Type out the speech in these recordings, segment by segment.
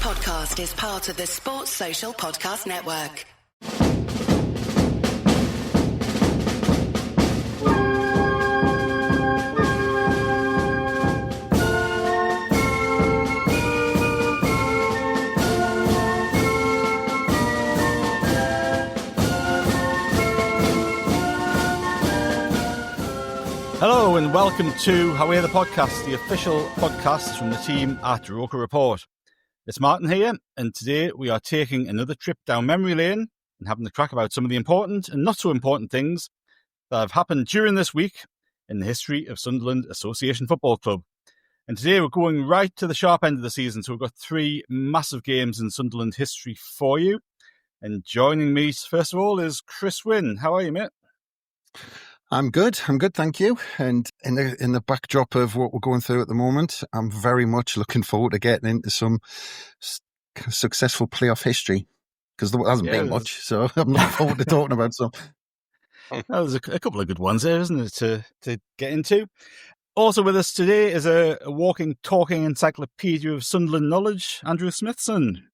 podcast is part of the Sports Social Podcast Network. Hello and welcome to Away the Podcast, the official podcast from the team at Roker Report. It's Martin here, and today we are taking another trip down memory lane and having a crack about some of the important and not so important things that have happened during this week in the history of Sunderland Association Football Club. And today we're going right to the sharp end of the season, so we've got three massive games in Sunderland history for you. And joining me, first of all, is Chris Wynn. How are you, mate? I'm good, thank you. And in the backdrop of what we're going through at the moment, I'm very much looking forward to getting into some successful playoff history, because there hasn't been much, so I'm looking forward to talking about some. Well, there's a couple of good ones there, isn't it, to get into. Also with us today is a walking, talking encyclopedia of Sunderland knowledge, Andrew Smithson.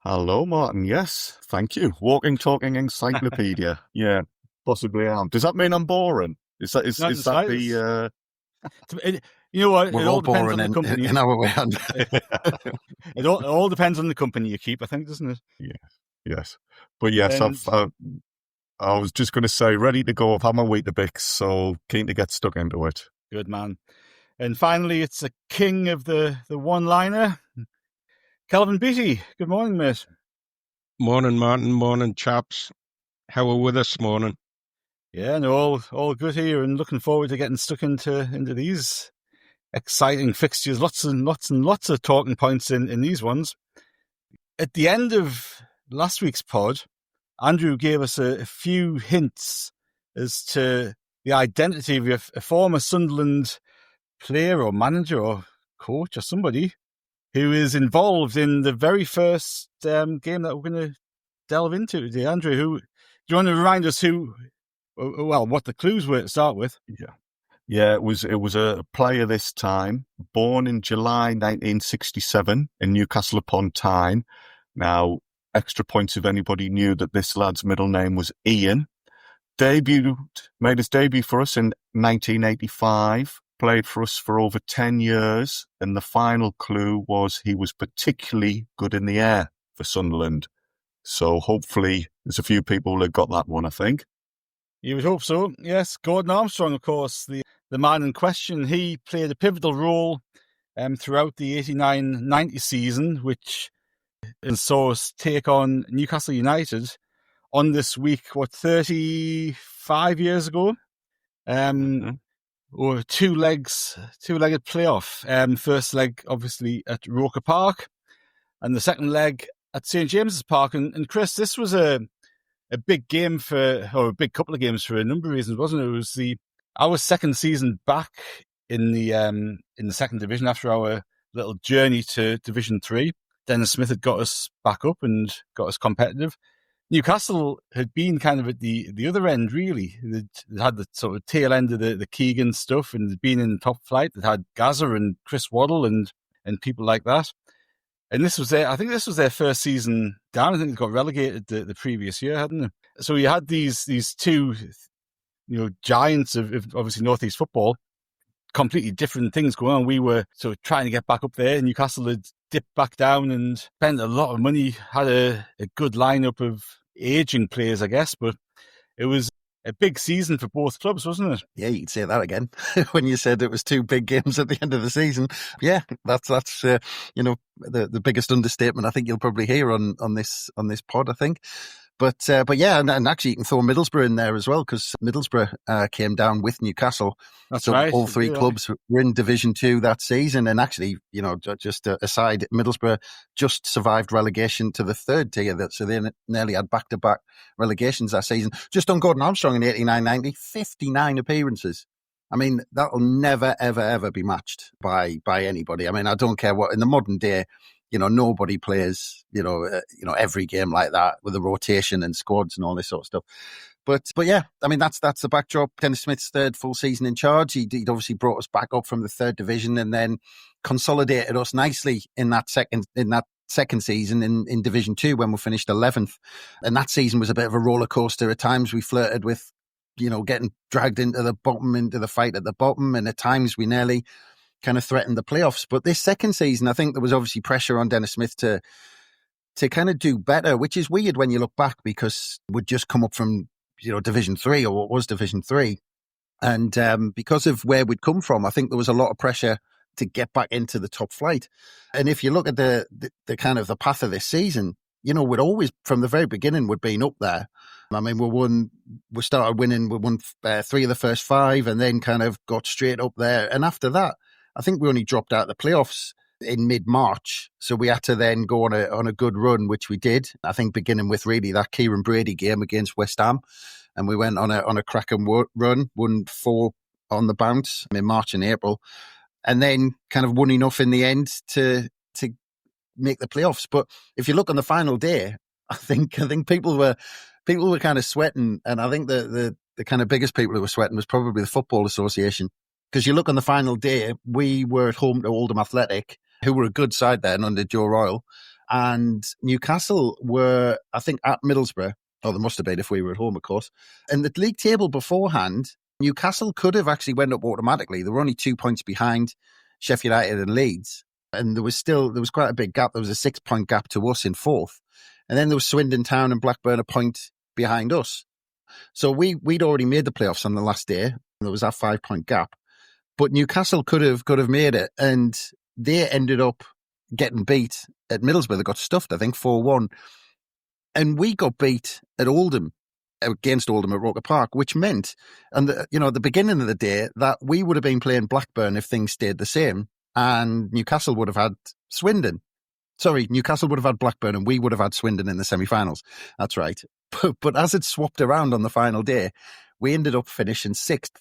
Hello, Martin. Yes, thank you. Walking, talking encyclopedia. Yeah. Possibly am. Does that mean I'm boring? Is that the? You know what? We're all boring in our way. It all depends on the company you keep, I think, doesn't it? Yeah. Yes. But yes, I was just going to say, ready to go. I've had my Weetabix, so keen to get stuck into it. Good man. And finally, it's a king of the one-liner, Kelvin Beattie. Good morning, mate. Morning, Martin. Morning, chaps. How are we this morning? Yeah, no, all good here, and looking forward to getting stuck into these exciting fixtures. Lots and lots of talking points in these ones. At the end of last week's pod, Andrew gave us a few hints as to the identity of a former Sunderland player or manager or coach or somebody who is involved in the very first game that we're going to delve into today. Andrew, do you want to remind us what the clues were to start with? Yeah. It was a player this time, born in July 1967 in Newcastle upon Tyne. Now, extra points if anybody knew that this lad's middle name was Ian. Made his debut for us in 1985. Played for us for over 10 years, and the final clue was he was particularly good in the air for Sunderland. So hopefully there's a few people that got that one, I think. You would hope so. Yes, Gordon Armstrong, of course, the man in question. He played a pivotal role throughout the 89-90 season, which saw us take on Newcastle United on this week, 35 years ago? Or two-legged playoff. First leg, obviously, at Roker Park, and the second leg at St. James's Park. And Chris, this was a big game or a big couple of games for a number of reasons, wasn't it? It was our second season back in the second division after our little journey to Division 3. Dennis Smith had got us back up and got us competitive. Newcastle had been kind of at the other end, really. They'd had the sort of tail end of the Keegan stuff, and they'd been in the top flight. They'd had Gazza and Chris Waddle and people like that. And this was their first season down. I think they got relegated the previous year, hadn't they? So you had these two, giants of obviously Northeast football, completely different things going on. We were sort of trying to get back up there. Newcastle had dipped back down and spent a lot of money, had a good lineup of aging players, I guess, but it was a big season for both clubs, wasn't it? Yeah, you could say that again when you said it was two big games at the end of the season. Yeah, that's the biggest understatement I think you'll probably hear on this pod, I think. But yeah, and actually you can throw Middlesbrough in there as well, because Middlesbrough came down with Newcastle. That's so right. All three clubs were in Division 2 that season. And actually, just aside, Middlesbrough just survived relegation to the third tier. So they nearly had back-to-back relegations that season. Just on Gordon Armstrong in 89-90, 59 appearances. I mean, that'll never, ever, ever be matched by anybody. I mean, I don't care what, in the modern day, nobody plays, every game like that with a rotation and squads and all this sort of stuff. But yeah, I mean, that's the backdrop. Dennis Smith's third full season in charge. He'd obviously brought us back up from the third division and then consolidated us nicely in that second season in Division 2 when we finished 11th. And that season was a bit of a roller coaster. At times we flirted with, getting dragged into the fight at the bottom. And at times we nearly kind of threatened the playoffs. But this second season, I think there was obviously pressure on Dennis Smith to kind of do better, which is weird when you look back because we'd just come up from, Division 3 or what was Division 3. And because of where we'd come from, I think there was a lot of pressure to get back into the top flight. And if you look at the kind of the path of this season, we'd always, from the very beginning, we'd been up there. I mean, we started winning, we won 3 of the first 5 and then kind of got straight up there. And after that, I think we only dropped out of the playoffs in mid-March. So we had to then go on a good run, which we did. I think beginning with really that Kieran Brady game against West Ham. And we went on a cracking run, won 4 on the bounce in March and April. And then kind of won enough in the end to make the playoffs. But if you look on the final day, I think people were kind of sweating, and I think the kind of biggest people who were sweating was probably the Football Association. Because you look on the final day, we were at home to Oldham Athletic, who were a good side then under Joe Royle, and Newcastle were, I think, at Middlesbrough. Oh, they must have been if we were at home, of course. And the league table beforehand, Newcastle could have actually went up automatically. They were only 2 points behind Sheffield United and Leeds. And there was quite a big gap. There was a 6-point gap to us in 4th. And then there was Swindon Town and Blackburn a point behind us. So we'd already made the playoffs on the last day. There was that 5-point gap. But Newcastle could have made it. And they ended up getting beat at Middlesbrough. They got stuffed, I think, 4-1. And we got beat at Oldham, against Oldham at Roker Park, which meant, at the beginning of the day, that we would have been playing Blackburn if things stayed the same, and Newcastle would have had Swindon. Sorry, Newcastle would have had Blackburn and we would have had Swindon in the semi-finals. That's right. But as it swapped around on the final day, we ended up finishing 6th,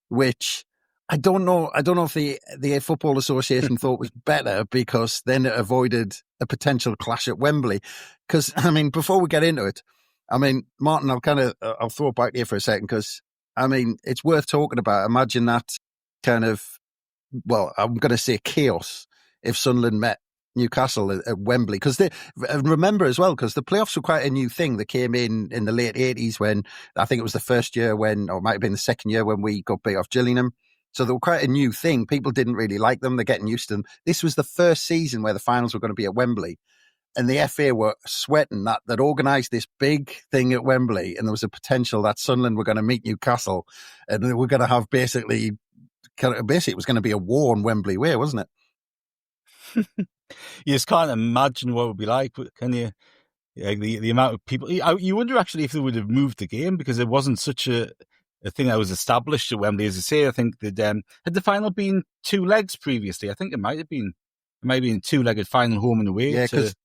which I don't know if the Football Association thought was better because then it avoided a potential clash at Wembley. Because, I mean, before we get into it, I mean, Martin, I'll throw it back to you for a second because, I mean, it's worth talking about. Imagine that kind of, well, I'm going to say chaos if Sunderland met Newcastle at Wembley. Because remember as well, because the playoffs were quite a new thing. They came in the late 80s when, I think it was the first year or it might have been the second year when we got beat off Gillingham. So they were quite a new thing. People didn't really like them. They're getting used to them. This was the first season where the finals were going to be at Wembley. And the FA were sweating that they'd organised this big thing at Wembley, and there was a potential that Sunderland were going to meet Newcastle, and they were going to have basically it was going to be a war on Wembley Way, wasn't it? You just can't imagine what it would be like, can you? The amount of people. You wonder actually if they would have moved the game because it wasn't such a thing that was established at Wembley. As I say, I think that had the final been 2 legs previously, I think it might have been a 2-legged final home and away. Yeah, because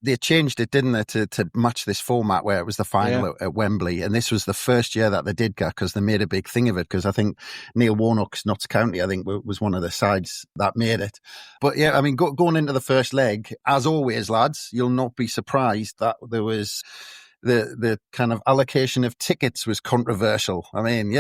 they changed it, didn't they, to match this format where it was the final at Wembley. And this was the first year that they did that because they made a big thing of it. Because I think Neil Warnock's Notts County, I think, was one of the sides that made it. But yeah, I mean, going into the first leg, as always, lads, you'll not be surprised that there was the kind of allocation of tickets was controversial. I mean,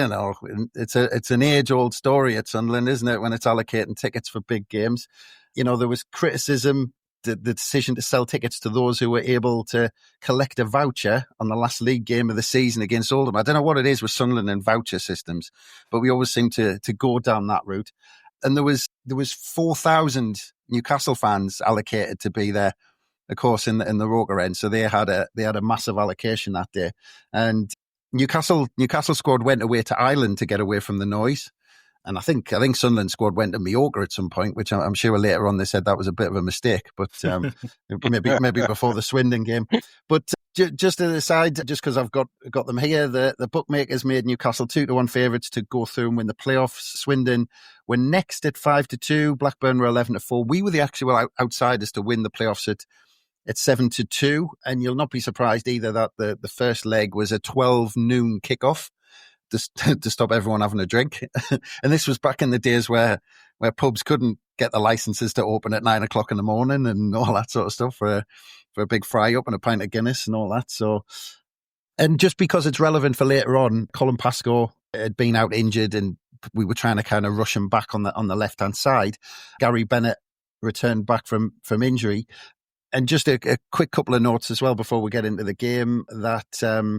it's an age-old story at Sunderland, isn't it, when it's allocating tickets for big games. There was criticism. The decision to sell tickets to those who were able to collect a voucher on the last league game of the season against Oldham. I don't know what it is with Sunderland and voucher systems, but we always seem to go down that route. And there was 4,000 Newcastle fans allocated to be there, of course, in the Roker End. So they had a massive allocation that day. And Newcastle squad went away to Ireland to get away from the noise. And I think Sunderland squad went to Mallorca at some point, which I'm sure later on they said that was a bit of a mistake, but maybe before the Swindon game. But just as an aside, just because I've got them here, the bookmakers made Newcastle 2-1 favourites to go through and win the playoffs. Swindon were next at 5-2. Blackburn were 11-4. We were the actual outsiders to win the playoffs at 7-2. And you'll not be surprised either that the first leg was a 12 noon kickoff to stop everyone having a drink. And this was back in the days where pubs couldn't get the licenses to open at 9 o'clock in the morning and all that sort of stuff for a big fry up and a pint of Guinness and all that. So, and just because it's relevant for later on, Colin Pascoe had been out injured and we were trying to kind of rush him back on the left-hand side. Gary Bennett returned back from injury. And just a quick couple of notes as well before we get into the game that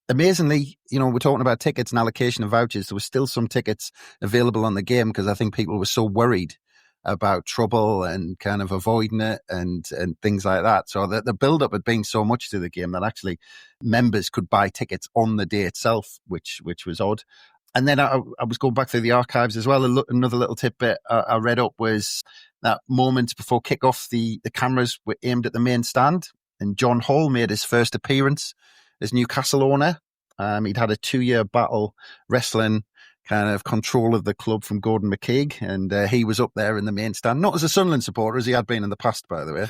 amazingly, we're talking about tickets and allocation of vouchers. There were still some tickets available on the game because I think people were so worried about trouble and kind of avoiding it and things like that. So the build-up had been so much to the game that actually members could buy tickets on the day itself, which was odd. And then I was going back through the archives as well. Another little tidbit I read up was that moment before kickoff, the cameras were aimed at the main stand, and John Hall made his first appearance as Newcastle owner. He'd had a 2-year battle wrestling kind of control of the club from Gordon McKeague, and he was up there in the main stand, not as a Sunderland supporter as he had been in the past, by the way.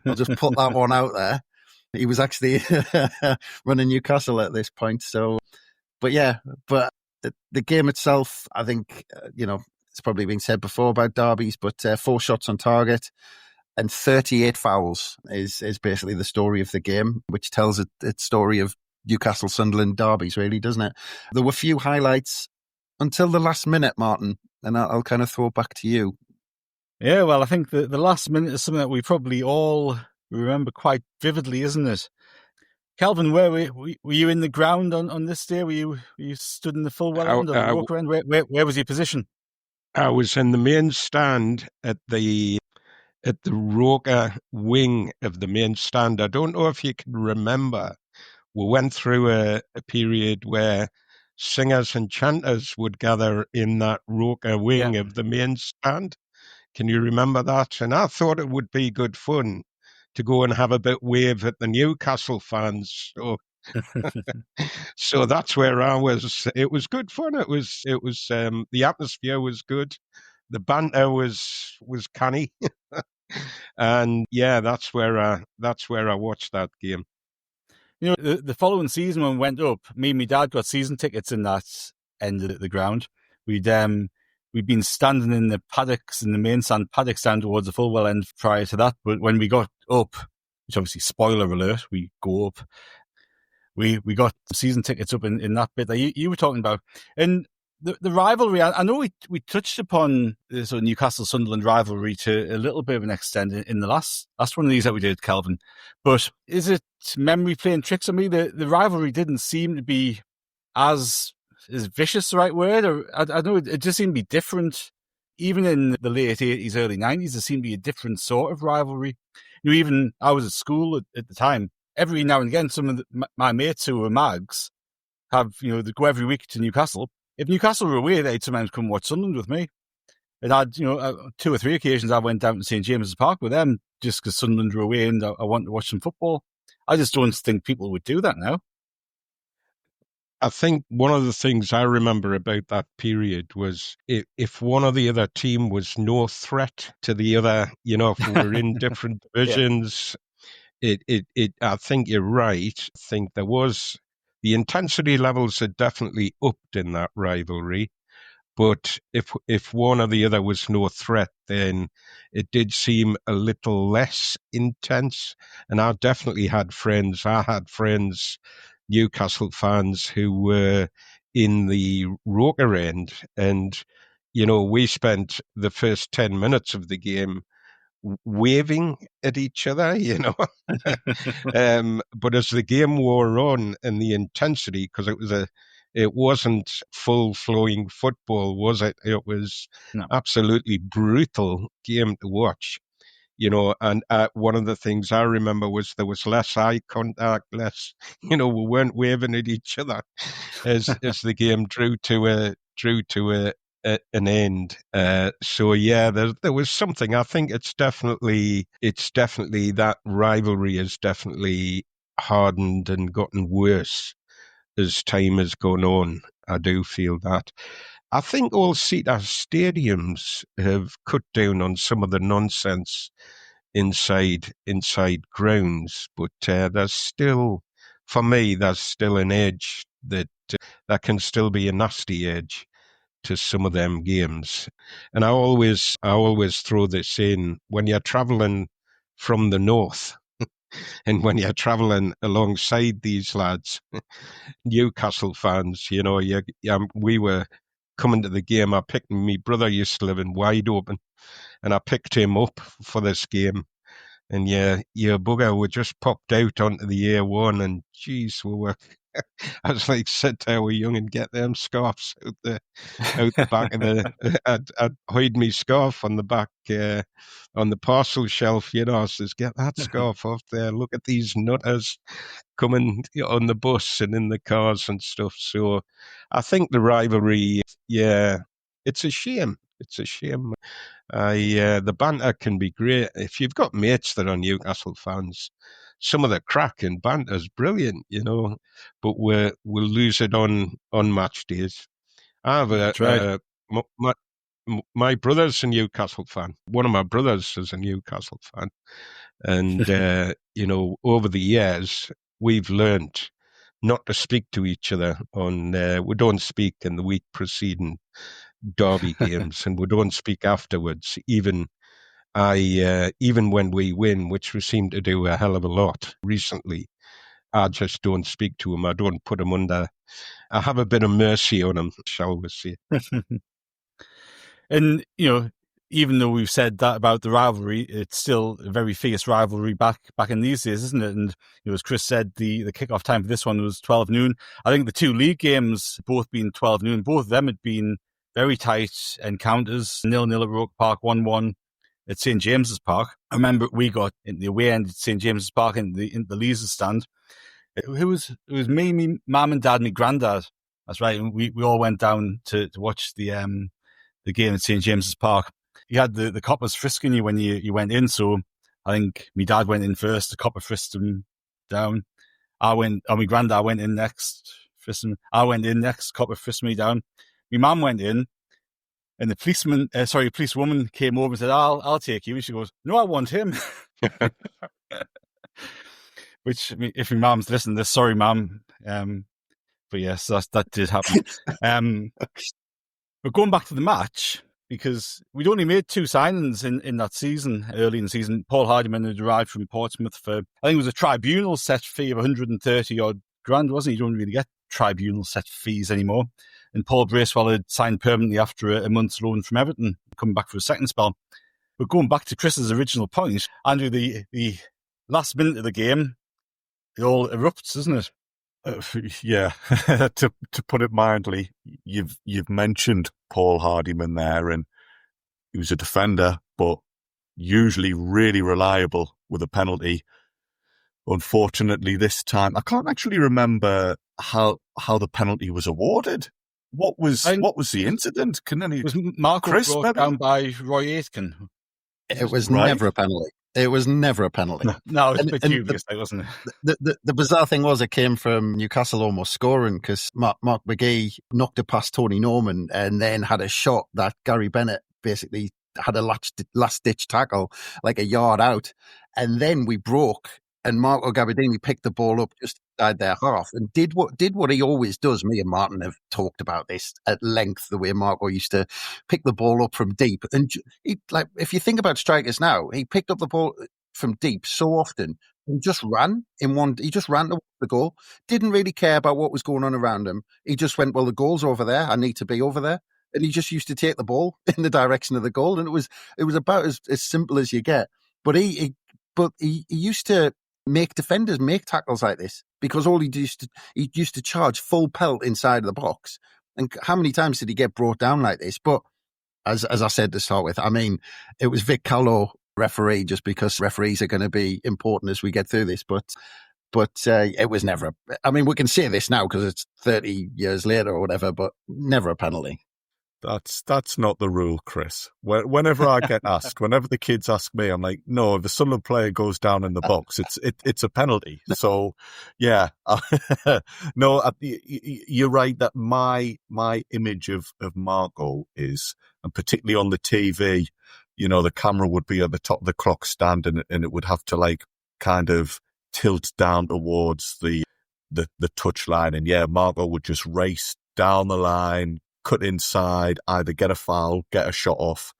I'll just put that one out there. He was actually running Newcastle at this point. So, but the game itself, I think, it's probably been said before about derbies, but 4 shots on target and 38 fouls is basically the story of the game, which tells its story of Newcastle Sunderland derbies, really, doesn't it? There were few highlights until the last minute, Martin, and I'll kind of throw it back to you. Yeah, well, I think the last minute is something that we probably all remember quite vividly, isn't it? Kelvin, where were you in the ground on this day? Were you stood in the full well end or the Roker end? Where was your position? I was in the main stand at the Roker wing of the main stand. I don't know if you can remember. We went through a period where singers and chanters would gather in that Roker wing of the main stand. Can you remember that? And I thought it would be good fun to go and have a bit wave at the Newcastle fans. So that's where I was. It was good fun. It was the atmosphere was good. The banter was canny. And yeah, that's where I watched that game. The following season when we went up, me and my dad got season tickets in that end of the ground. We'd been standing in the paddocks, in the main stand, paddock stand towards the full well end prior to that. But when we got up, which obviously spoiler alert, we go up, we got season tickets up in that bit that you were talking about. And the rivalry, I know we touched upon the sort of Newcastle-Sunderland rivalry to a little bit of an extent in the last one of these that we did, Kelvin. But is it memory playing tricks on me? The rivalry didn't seem to be as vicious, the right word? Or I know it just seemed to be different. Even in the late 80s, early 90s, there seemed to be a different sort of rivalry. Even I was at school at the time. Every now and again, some of my mates who were mags have, they go every week to Newcastle. If Newcastle were away, they'd sometimes come watch Sunderland with me. And I'd, 2 or 3 occasions I went down to St. James's Park with them just because Sunderland were away and I wanted to watch some football. I just don't think people would do that now. I think one of the things I remember about that period was if one or the other team was no threat to the other, if we were in different divisions, I think you're right. I think there was the intensity levels had definitely upped in that rivalry. But if one or the other was no threat, then it did seem a little less intense. And I definitely had friends. I had friends, Newcastle fans, who were in the Roker end. And, we spent the first 10 minutes of the game waving at each other, but as the game wore on and the intensity, because it wasn't full flowing football, was it? It was absolutely brutal game to watch, and one of the things I remember was there was less eye contact, less, we weren't waving at each other as the game drew to an end. So yeah, there was something. I think it's definitely that rivalry has definitely hardened and gotten worse as time has gone on. I do feel that. I think all stadiums have cut down on some of the nonsense inside grounds, but there's still, for me, there's still an edge that can still be a nasty edge to some of them games. And I always throw this in when you're traveling from the north and when you're traveling alongside these lads, Newcastle fans, we were coming to the game. My brother used to live in Wide Open, and I picked him up for this game. and your bugger were just popped out onto the A1, and geez, we were. I was like, sit there, we young, and get them scarves out the back of the. I'd hide me scarf on the back on the parcel shelf. I says, get that scarf off there. Look at these nutters coming on the bus and in the cars and stuff. So, I think the rivalry, it's a shame. It's a shame. The banter can be great if you've got mates that are Newcastle fans. Some of the crack and banter is brilliant, but we'll lose it on match days. I have my brother's a Newcastle fan. One of my brothers is a Newcastle fan, and over the years we've learned not to speak to each other we don't speak in the week preceding derby games, and we don't speak afterwards. Even when we win, which we seem to do a hell of a lot recently, I just don't speak to him. I don't put him under. I have a bit of mercy on him, shall we say? And even though we've said that about the rivalry, it's still a very fierce rivalry back in these days, isn't it? And as Chris said, the kickoff time for this one was 12 noon. I think the two league games both been 12 noon. Both of them had been very tight encounters, 0-0 at Roker Park, 1-1 at St James's Park. I remember we got in the away end at St James's Park in the Leazes stand. It was me, mum and dad, my granddad. That's right. And we all went down to watch the game at St James's Park. You had the coppers frisking you when you went in. So I think my dad went in first. The copper frisked him down. My granddad went in next. I went in next. Copper frisked me down. My mum went in, and the policewoman came over and said, "I'll take you." And she goes, "No, I want him." Which, if my mum's listening to this, sorry, mum. But yes, that did happen. But going back to the match, because we'd only made two signings in that season, early in the season. Paul Hardyman had arrived from Portsmouth for, I think it was a tribunal set fee of 130 odd grand, wasn't it? You don't really get tribunal set fees anymore. And Paul Bracewell had signed permanently after a month's loan from Everton, coming back for a second spell. But going back to Chris's original point, Andrew, the last minute of the game, it all erupts, isn't it? Yeah, to put it mildly, you've mentioned Paul Hardyman there, and he was a defender, but usually really reliable with a penalty. Unfortunately, this time I can't actually remember how the penalty was awarded. What was the incident? Was Marco brought down by Roy Aitken? It was never a penalty. It was never a penalty. No, it was a bit dubious, wasn't it? The bizarre thing was it came from Newcastle almost scoring because Mark McGee knocked it past Tony Norman and then had a shot that Gary Bennett basically had a last-ditch tackle like a yard out. And then we broke and Marco Gabbiadini picked the ball up just inside their half and did what he always does. Me and Martin have talked about this at length, the way Marco used to pick the ball up from deep. And if you think about strikers now, he picked up the ball from deep so often and just ran he just ran towards the goal. Didn't really care about what was going on around him. He just went, well, the goal's over there. I need to be over there. And he just used to take the ball in the direction of the goal. And it was about as simple as you get. But he used to make defenders make tackles like this because he used to charge full pelt inside the box. And how many times did he get brought down like this? But as I said to start with, I mean, it was Vic Callow referee, just because referees are going to be important as we get through this. But it was never. I mean, we can say this now because it's 30 years later or whatever, but never a penalty. That's not the rule, Chris. Whenever I get asked, whenever the kids ask me, I'm like, no, if the Sunderland player goes down in the box, it's a penalty. So, yeah, no, you're right that my image of Marco is, and particularly on the TV, the camera would be at the top of the clock stand and it would have to kind of tilt down towards the touchline. And yeah, Marco would just race down the line, cut inside, either get a foul, get a shot off.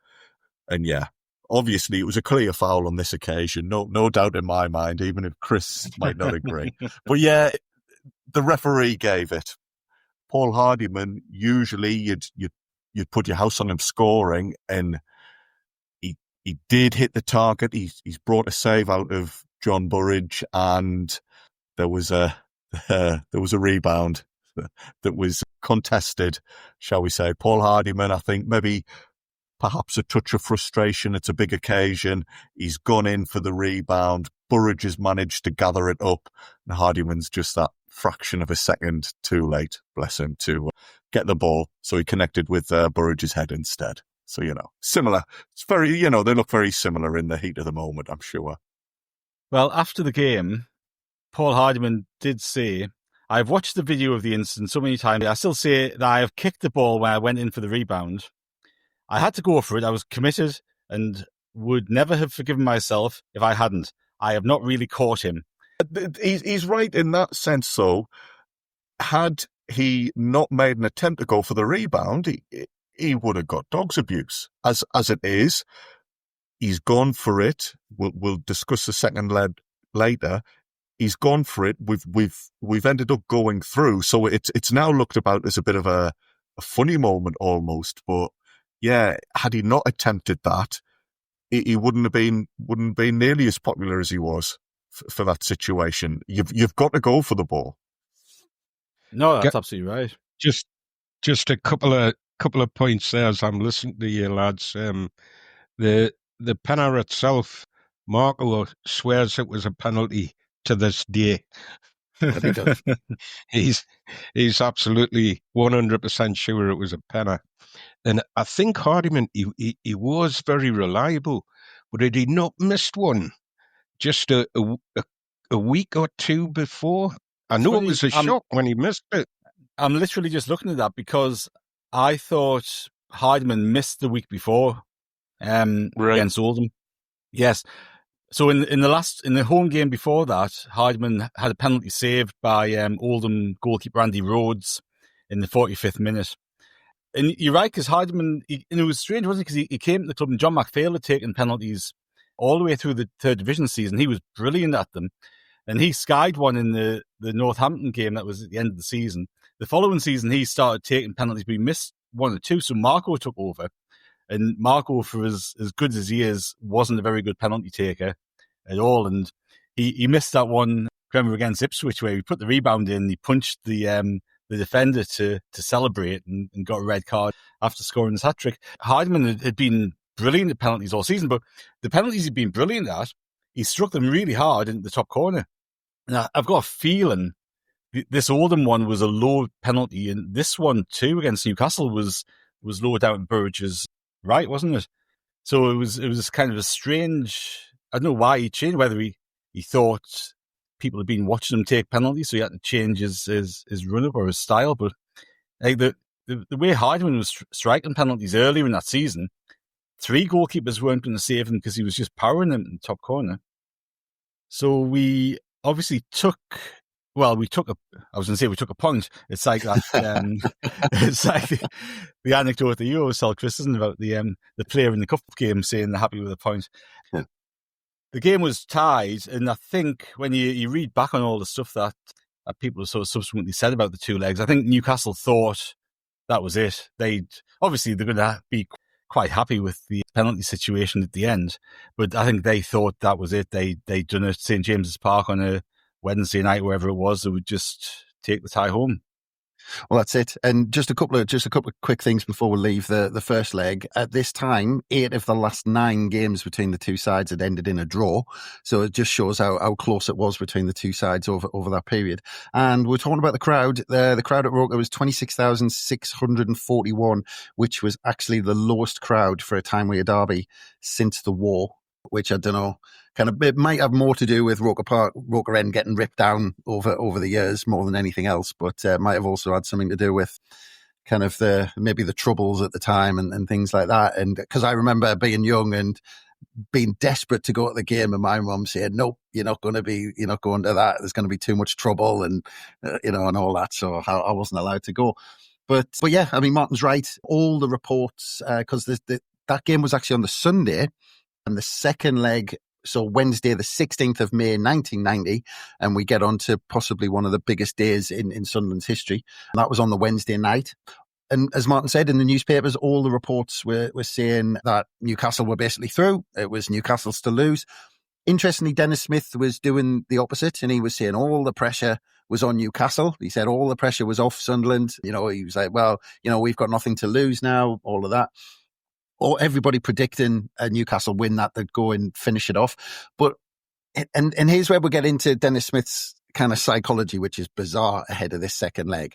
And yeah, obviously it was a clear foul on this occasion. No doubt in my mind, even if Chris might not agree. But yeah, the referee gave it. Paul Hardyman, usually you'd put your house on him scoring, and He did hit the target. He's brought a save out of John Burridge, and there was a rebound that was contested, shall we say. Paul Hardyman, I think, maybe perhaps a touch of frustration. It's a big occasion. He's gone in for the rebound. Burridge has managed to gather it up, and Hardyman's just that fraction of a second too late, bless him, to get the ball. So he connected with Burridge's head instead. So, similar. It's very, they look very similar in the heat of the moment, I'm sure. Well, after the game, Paul Hardyman did say, I've watched the video of the incident so many times. I still say that I have kicked the ball when I went in for the rebound. I had to go for it. I was committed and would never have forgiven myself if I hadn't. I have not really caught him. He's right in that sense, though. Had he not made an attempt to go for the rebound, he would have got dog's abuse. As it is, he's gone for it. We'll discuss the second leg later. He's gone for it. We've ended up going through, so it's now looked about as a bit of a funny moment almost. But yeah, had he not attempted that, he wouldn't have been nearly as popular as he was for that situation. You've got to go for the ball. No, that's absolutely right. Just a couple of points there as I'm listening to you, lads. The penalty itself, Marco swears it was a penalty to this day. But he does. He's absolutely 100% sure it was a penalty. And I think Hardyman, he was very reliable, but had he not missed one just a week or two before? I know it was a shock when he missed it. I'm literally just looking at that because I thought Hardyman missed the week before against Oldham. Yes. So in the home game before that, Hardyman had a penalty saved by Oldham goalkeeper Andy Rhodes in the 45th minute. And you're right, because Hardyman, and it was strange, wasn't it? Because he came to the club and John McPhail had taken penalties all the way through the third division season. He was brilliant at them. And he skied one in the Northampton game that was at the end of the season. The following season, he started taking penalties, but he missed one or two. So Marco took over. And Marco, for as good as he is, wasn't a very good penalty taker at all. And he missed that one, remember, against Ipswich, where he put the rebound in, he punched the defender to celebrate and got a red card after scoring his hat-trick. Hardyman had been brilliant at penalties all season, but the penalties he'd been brilliant at, he struck them really hard in the top corner. And I've got a feeling this Oldham one was a low penalty, and this one too against Newcastle was low down in Burridge's right, wasn't it? So it was kind of a strange. I don't know why he changed. Whether he thought people had been watching him take penalties, so he had to change his run up or his style. But like the way Hardyman was striking penalties earlier in that season, 3 goalkeepers weren't going to save him because he was just powering them in the top corner. So we obviously took a point. It's like that. It's like the anecdote that you always tell, Chris, isn't it, about the player in the cup game saying they're happy with a point. Yeah. The game was tied, and I think when you read back on all the stuff that people have sort of subsequently said about the two legs, I think Newcastle thought that was it. They're going to be quite happy with the penalty situation at the end, but I think they thought that was it. They'd done it at St James's Park on a Wednesday night, wherever it was, they would just take the tie home. Well, that's it. And just a couple of quick things before we leave the first leg. At this time, 8 of the last 9 games between the two sides had ended in a draw. So it just shows how close it was between the two sides over that period. And we're talking about the crowd. The crowd at Roker was 26,641, which was actually the lowest crowd for a Tyne-Wear derby since the war, which I don't know. It might have more to do with Roker Park, Roker End getting ripped down over the years more than anything else, but it might have also had something to do with kind of maybe the troubles at the time and things like that. And because I remember being young and being desperate to go to the game, and my mum said, "Nope, you're not going to to that. There's going to be too much trouble," and and all that. So I wasn't allowed to go. But yeah, I mean, Martin's right. All the reports, because that game was actually on the Sunday, and the second leg. So Wednesday, the 16th of May, 1990, and we get on to possibly one of the biggest days in Sunderland's history. And that was on the Wednesday night. And as Martin said, in the newspapers, all the reports were saying that Newcastle were basically through. It was Newcastle's to lose. Interestingly, Dennis Smith was doing the opposite, and he was saying all the pressure was on Newcastle. He said all the pressure was off Sunderland. He was like, well, we've got nothing to lose now, all of that. Or everybody predicting a Newcastle win that they'd go and finish it off. But, and here's where we get into Dennis Smith's kind of psychology, which is bizarre ahead of this second leg,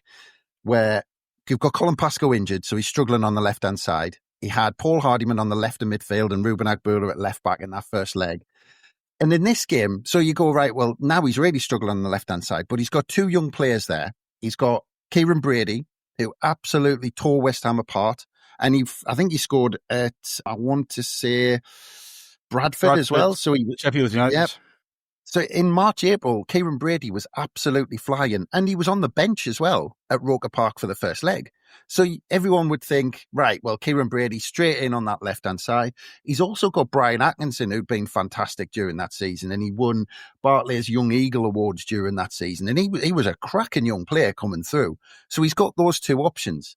where you've got Colin Pascoe injured, so he's struggling on the left-hand side. He had Paul Hardyman on the left of midfield and Ruben Agboola at left back in that first leg. And in this game, so you go, right, well, now he's really struggling on the left-hand side, but he's got two young players there. He's got Kieran Brady, who absolutely tore West Ham apart. And I think he scored at, I want to say, Bradford as well. So Sheffield United. Yep. So in March, April, Kieran Brady was absolutely flying. And he was on the bench as well at Roker Park for the first leg. So everyone would think, right, well, Kieran Brady straight in on that left-hand side. He's also got Brian Atkinson, who'd been fantastic during that season. And he won Barclays Young Eagle Awards during that season. And he was a cracking young player coming through. So he's got those two options.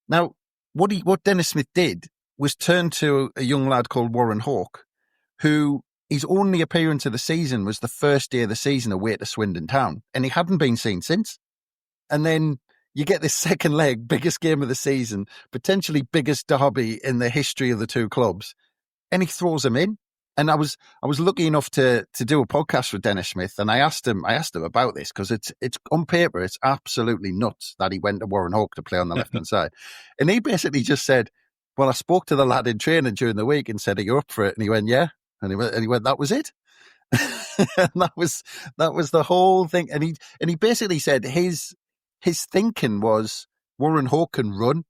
Now, what Dennis Smith did was turn to a young lad called Warren Hawke, who his only appearance of the season was the first day of the season away to Swindon Town, and he hadn't been seen since. And then you get this second leg, biggest game of the season, potentially biggest derby in the history of the two clubs, and he throws him in. And I was lucky enough to do a podcast with Dennis Smith, and I asked him about this because it's on paper it's absolutely nuts that he went to Warren Hawke to play on the left hand side, and he basically just said, "Well, I spoke to the lad in training during the week and said, are you up for it?" And he went, "Yeah," and he went, "That was it." And that was the whole thing. And he basically said his thinking was Warren Hawke can run.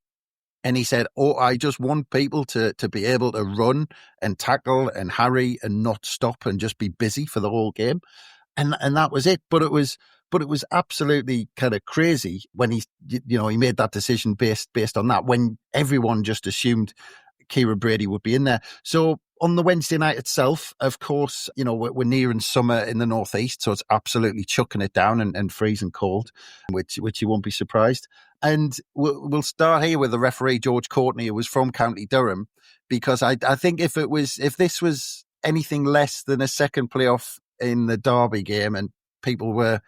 And he said, I just want people to be able to run and tackle and harry and not stop and just be busy for the whole game. And that was it. But it was absolutely kind of crazy when he made that decision based on that, when everyone just assumed Kieran Brady would be in there. So on the Wednesday night itself, of course, we're nearing summer in the northeast, so it's absolutely chucking it down and freezing cold, which you won't be surprised. And we'll start here with the referee, George Courtney, who was from County Durham, because I think if this was anything less than a second playoff in the Derby game and people were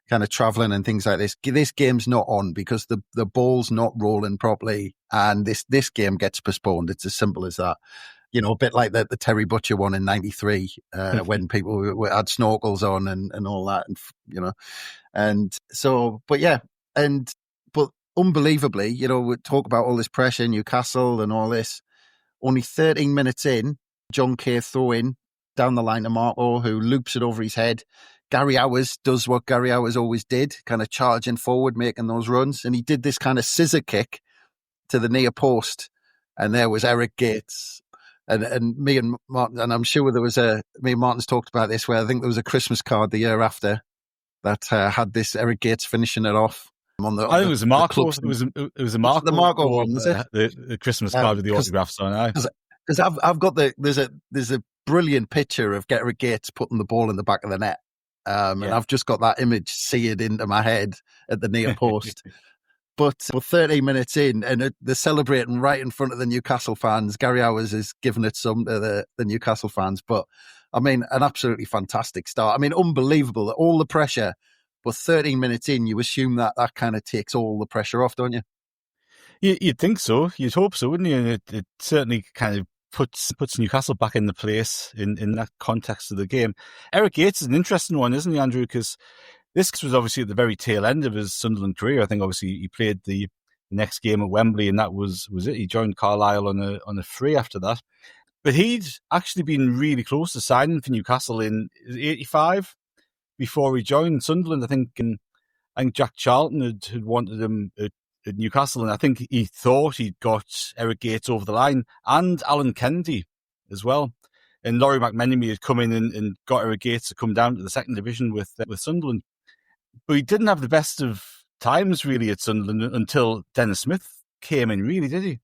kind of travelling and things like this game's not on because the ball's not rolling properly, and this game ggets postponed. It's as simple as that. A bit like the Terry Butcher one in '93, when people had snorkels on and all that, and so, but yeah, but unbelievably, we talk about all this pressure, Newcastle and all this. Only 13 minutes in, John Kay throw in down the line to Marco, who loops it over his head. Gary Hours does what Gary Hours always did, kind of charging forward, making those runs, and he did this kind of scissor kick to the near post, and there was Eric Gates. And me and Martin, and I'm sure me and Martin's talked about this, where I think there was a Christmas card the year after that had this Eric Gates finishing it off. I think it was a Marco. It was a Marco. The Marco one, was it? The Christmas card with the autographs on. Because I've got there's a brilliant picture of Eric Gates putting the ball in the back of the net, and I've just got that image seared into my head at the near post. But 13 minutes in, and they're celebrating right in front of the Newcastle fans. Gary Hours is giving it some to the Newcastle fans. But, I mean, an absolutely fantastic start. I mean, unbelievable. All the pressure. But 13 minutes in, you assume that kind of takes all the pressure off, don't you? You'd think so. You'd hope so, wouldn't you? And it certainly kind of puts Newcastle back in the place in that context of the game. Eric Gates is an interesting one, isn't he, Andrew? Because this was obviously at the very tail end of his Sunderland career. I think obviously he played the next game at Wembley, and that was it. He joined Carlisle on a free after that. But he'd actually been really close to signing for Newcastle in 85 before he joined Sunderland. I think Jack Charlton had wanted him at Newcastle, and I think he thought he'd got Eric Gates over the line, and Alan Kennedy as well. And Laurie McMenemy had come in and got Eric Gates to come down to the second division with Sunderland. But he didn't have the best of times, really, at Sunderland until Dennis Smith came in, really, did he?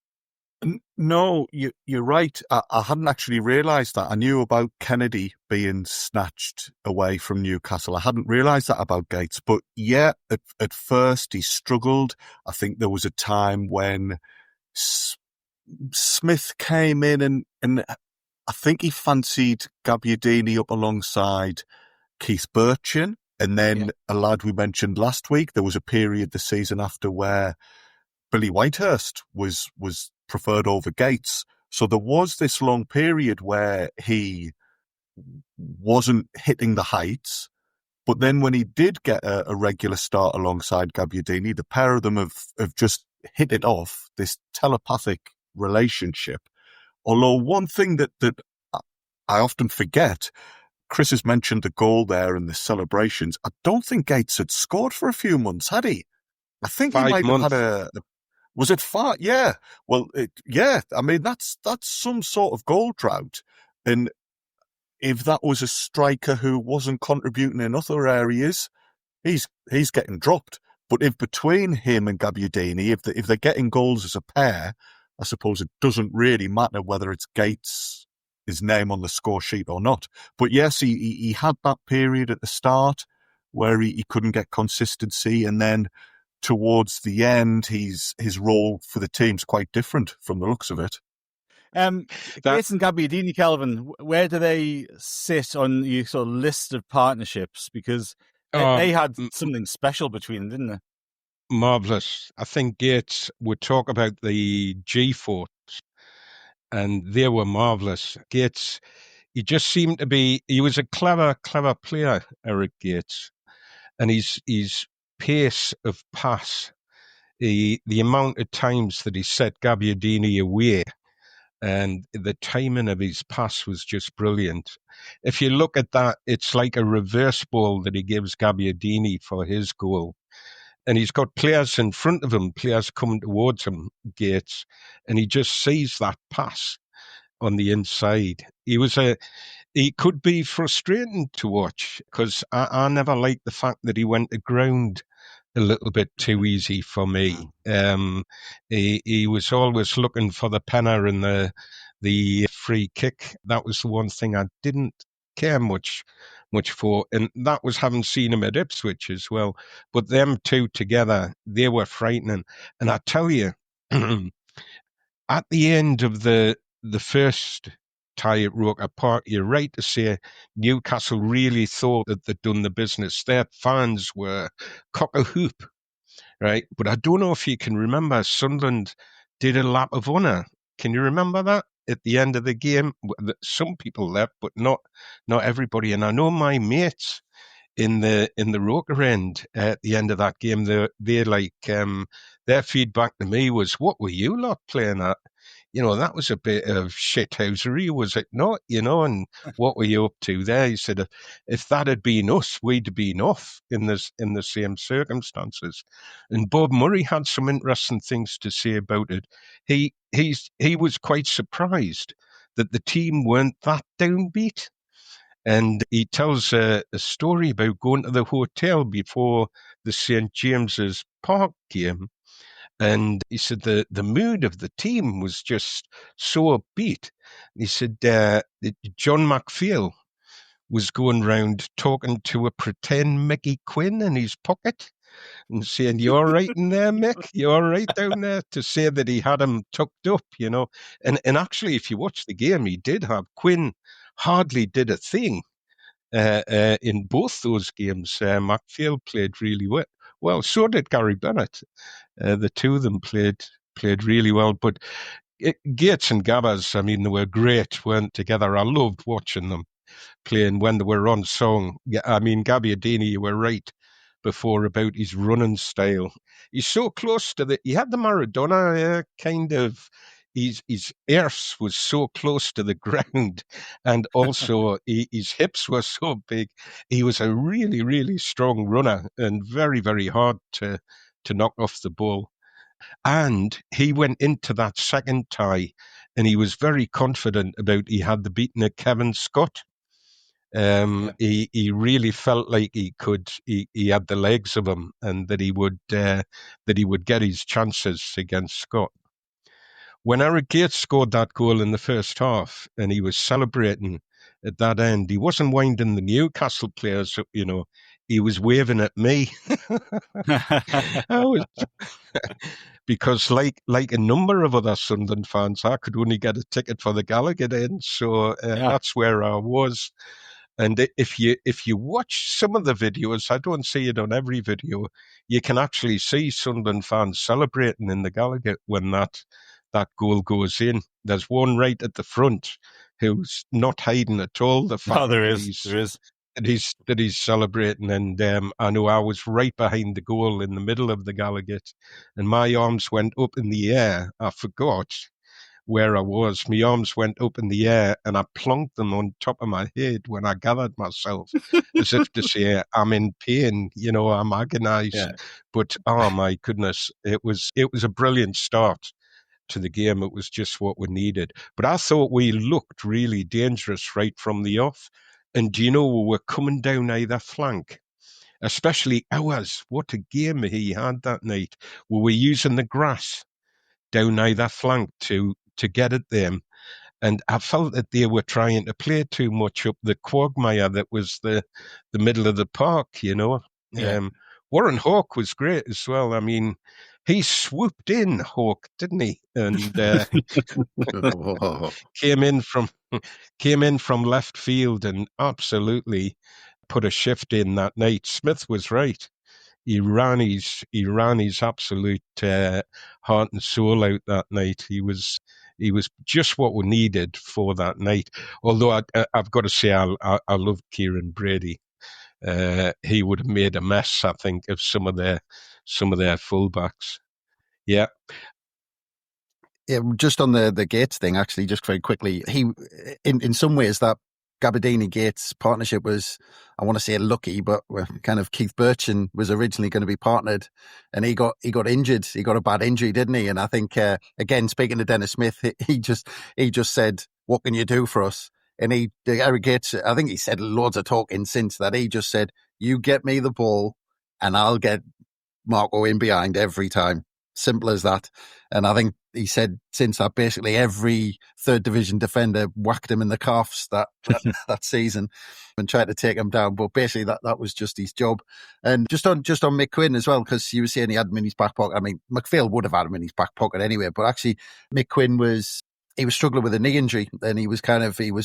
No, you're right. I hadn't actually realised that. I knew about Kennedy being snatched away from Newcastle. I hadn't realised that about Gates. But yeah, at first he struggled. I think there was a time when Smith came in and I think he fancied Gabbiadini up alongside Keith Burchin. And then a lad we mentioned last week, there was a period the season after where Billy Whitehurst was preferred over Gates. So there was this long period where he wasn't hitting the heights. But then when he did get a regular start alongside Gabbiadini, the pair of them have just hit it off, this telepathic relationship. Although one thing that I often forget, Chris has mentioned the goal there and the celebrations. I don't think Gates had scored for a few months, had he? I think 5 he might months. have had was it 5? Yeah. Well, yeah. I mean, that's some sort of goal drought. And if that was a striker who wasn't contributing in other areas, he's getting dropped. But if between him and Gabbiadini, if they're getting goals as a pair, I suppose it doesn't really matter whether it's Gates' his name on the score sheet or not. But yes, he had that period at the start where he couldn't get consistency, and then towards the end, his role for the team's quite different from the looks of it. Gates and Gabbiadini, Kelvin, where do they sit on your sort of list of partnerships? Because they had something special between them, didn't they? Marvellous. I think Gates would talk about the G4s, and they were marvellous. Gates, he just seemed to be, he was a clever player, Eric Gates. And his pace of pass, the amount of times that he set Gabbiadini away, and the timing of his pass was just brilliant. If you look at that, it's like a reverse ball that he gives Gabbiadini for his goal. And he's got players in front of him, players coming towards him, Gates, and he just sees that pass on the inside. He could be frustrating to watch, because I never liked the fact that he went to ground a little bit too easy for me. He was always looking for the penner and the free kick. That was the one thing I didn't care much for, and that was having seen him at Ipswich as well. But them two together, they were frightening. And I tell you, at the end of the first tie at Roker Park, you're right to say Newcastle really thought that they'd done the business. Their fans were cock-a-hoop, right? But I don't know if you can remember, Sunderland did a lap of honour. Can you remember that? At the end of the game, some people left, but not everybody. And I know my mates in the Roker End at the end of that game, they like their feedback to me was, "What were you lot playing at? You know, that was a bit of shithousery, was it not? You know, and what were you up to there?" He said, "If that had been us, we'd have been off in the same circumstances." And Bob Murray had some interesting things to say about it. He was quite surprised that the team weren't that downbeat. And he tells a story about going to the hotel before the St. James's Park game. And he said the mood of the team was just so upbeat. He said John McPhail was going round talking to a pretend Mickey Quinn in his pocket and saying, "You all right in there, Mick? You all right down there?" To say that he had him tucked up, you know. And actually, if you watch the game, he did have Quinn hardly did a thing in both those games. McPhail played really well. So did Gary Bennett. The two of them played really well. But Gates and Gabbers, I mean, they were great, weren't together. I loved watching them playing when they were on song. I mean, Gabbiadini, you were right before about his running style. He's so close to he had the Maradona kind of, his earth was so close to the ground, and also his hips were so big. He was a really, really strong runner and very, very hard to knock off the ball. And he went into that second tie and he was very confident about he had the beating of Kevin Scott. He really felt like he had the legs of him, and that he would get his chances against Scott. when Eric Gates scored that goal in the first half and he was celebrating at that end, he wasn't winding the Newcastle players up, he was waving at me. I was, because like a number of other Sunderland fans, I could only get a ticket for the Gallowgate End, so that's where I was. And if you watch some of the videos, I don't see it on every video, you can actually see Sunderland fans celebrating in the Gallowgate when that goal goes in. There's one right at the front who's not hiding at all the fact there is. That he's celebrating. And I know I was right behind the goal in the middle of the Gallowgate, and my arms went up in the air. I forgot where I was. My arms went up in the air and I plonked them on top of my head when I gathered myself, as if to say, I'm in pain, I'm agonized. Yeah. But oh my goodness, it was a brilliant start to the game. It was just what we needed. But I thought we looked really dangerous right from the off. And we were coming down either flank, especially ours. What a game he had that night. We were using the grass down either flank to get at them. And I felt that they were trying to play too much up the quagmire that was the middle of the park, Yeah. Warren Hawke was great as well. I mean, he swooped in, Hawke, didn't he? And came in from left field and absolutely put a shift in that night. Smith was right. He ran his absolute heart and soul out that night. He was just what we needed for that night. Although I've got to say, I loved Kieran Brady. He would have made a mess, I think, of some of their fullbacks. Yeah. Yeah, just on the Gates thing, actually, just very quickly, he in some ways that Gabbiadini Gates partnership was, I want to say lucky, but kind of Keith Burchin was originally going to be partnered, and he got injured. He got a bad injury, didn't he? And I think again, speaking to Dennis Smith, he just said, "What can you do for us?" And Eric Gates, I think he said loads of talking since that. He just said, "You get me the ball, and I'll get Marco in behind every time." Simple as that. And I think he said since that basically every third division defender whacked him in the calves that season and tried to take him down. But basically that was just his job. And just on Mick Quinn as well, because you were saying he had him in his back pocket. I mean, McPhail would have had him in his back pocket anyway, but actually Mick Quinn was struggling with a knee injury, and he was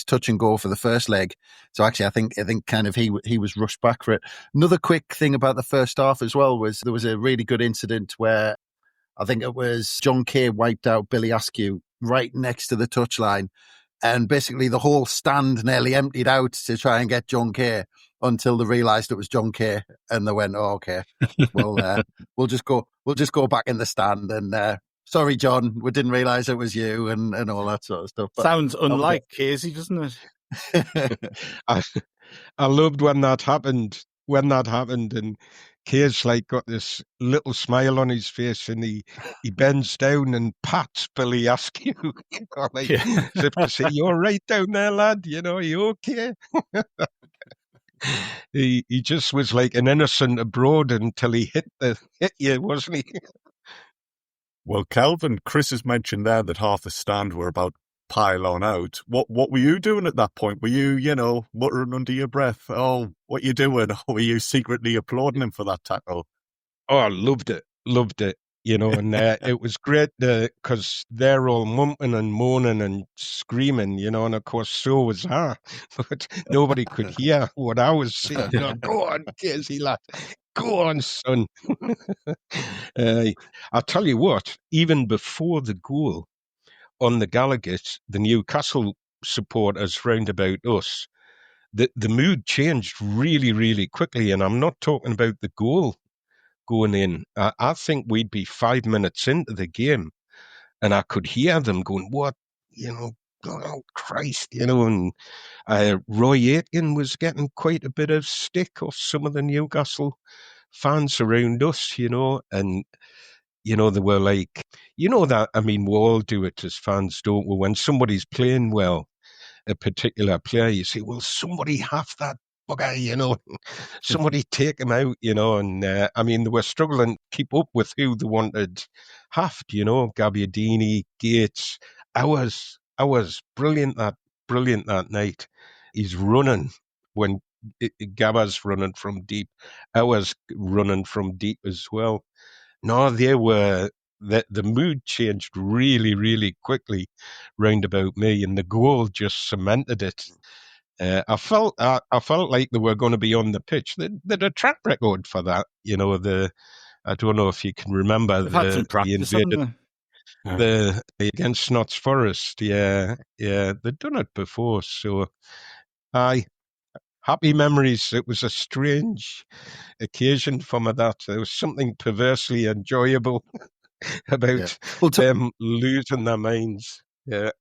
touch and go for the first leg. So actually, I think kind of he was rushed back for it. Another quick thing about the first half as well was there was a really good incident where I think it was John Kay wiped out Billy Askew right next to the touchline, and basically the whole stand nearly emptied out to try and get John Kay until they realised it was John Kay, and they went, "Oh, okay, well, we'll just go back in the stand." And sorry, John, we didn't realise it was you, and all that sort of stuff. But sounds unlike Casey, doesn't it? I loved when that happened. And Kay's like got this little smile on his face, and he bends down and pats Billy Askew, as if to say, "You're right down there, lad. Are you okay?" he just was like an innocent abroad until he hit you, wasn't he? Well, Kelvin, Chris has mentioned there that half the stand were about pile on out. What were you doing at that point? Were you, muttering under your breath, "Oh, what you doing?" Or were you secretly applauding him for that tackle? Oh, I loved it. And it was great because they're all mumping and moaning and screaming, and of course so was I, but nobody could hear what I was saying. "Go on, Casey, lad. Go on, son." I'll tell you what, even before the goal, on the Gallowgate, the Newcastle supporters round about us, the mood changed really, really quickly. And I'm not talking about the goal going in. I think we'd be 5 minutes into the game, and I could hear them going, "What? Oh, Christ," and Roy Aitken was getting quite a bit of stick off some of the Newcastle fans around us, and they were like, that, I mean, we all do it as fans, don't we? When somebody's playing well, a particular player, you say, "Well, somebody have that bugger, somebody take him out, and I mean, they were struggling to keep up with who they wanted. Haft, Gabbiadini, Gates, I was brilliant that night. He's running when Gabba's running from deep. I was running from deep as well. No, the mood changed really, really quickly round about me, and the goal just cemented it. I felt like they were going to be on the pitch. They had a track record for that. I don't know if you can remember They've had some the practice, haven't invaded they? the against Notts Forest. Yeah, they'd done it before. So, aye, happy memories. It was a strange occasion for me. That there was something perversely enjoyable Yeah. about Well, them losing their minds. Yeah.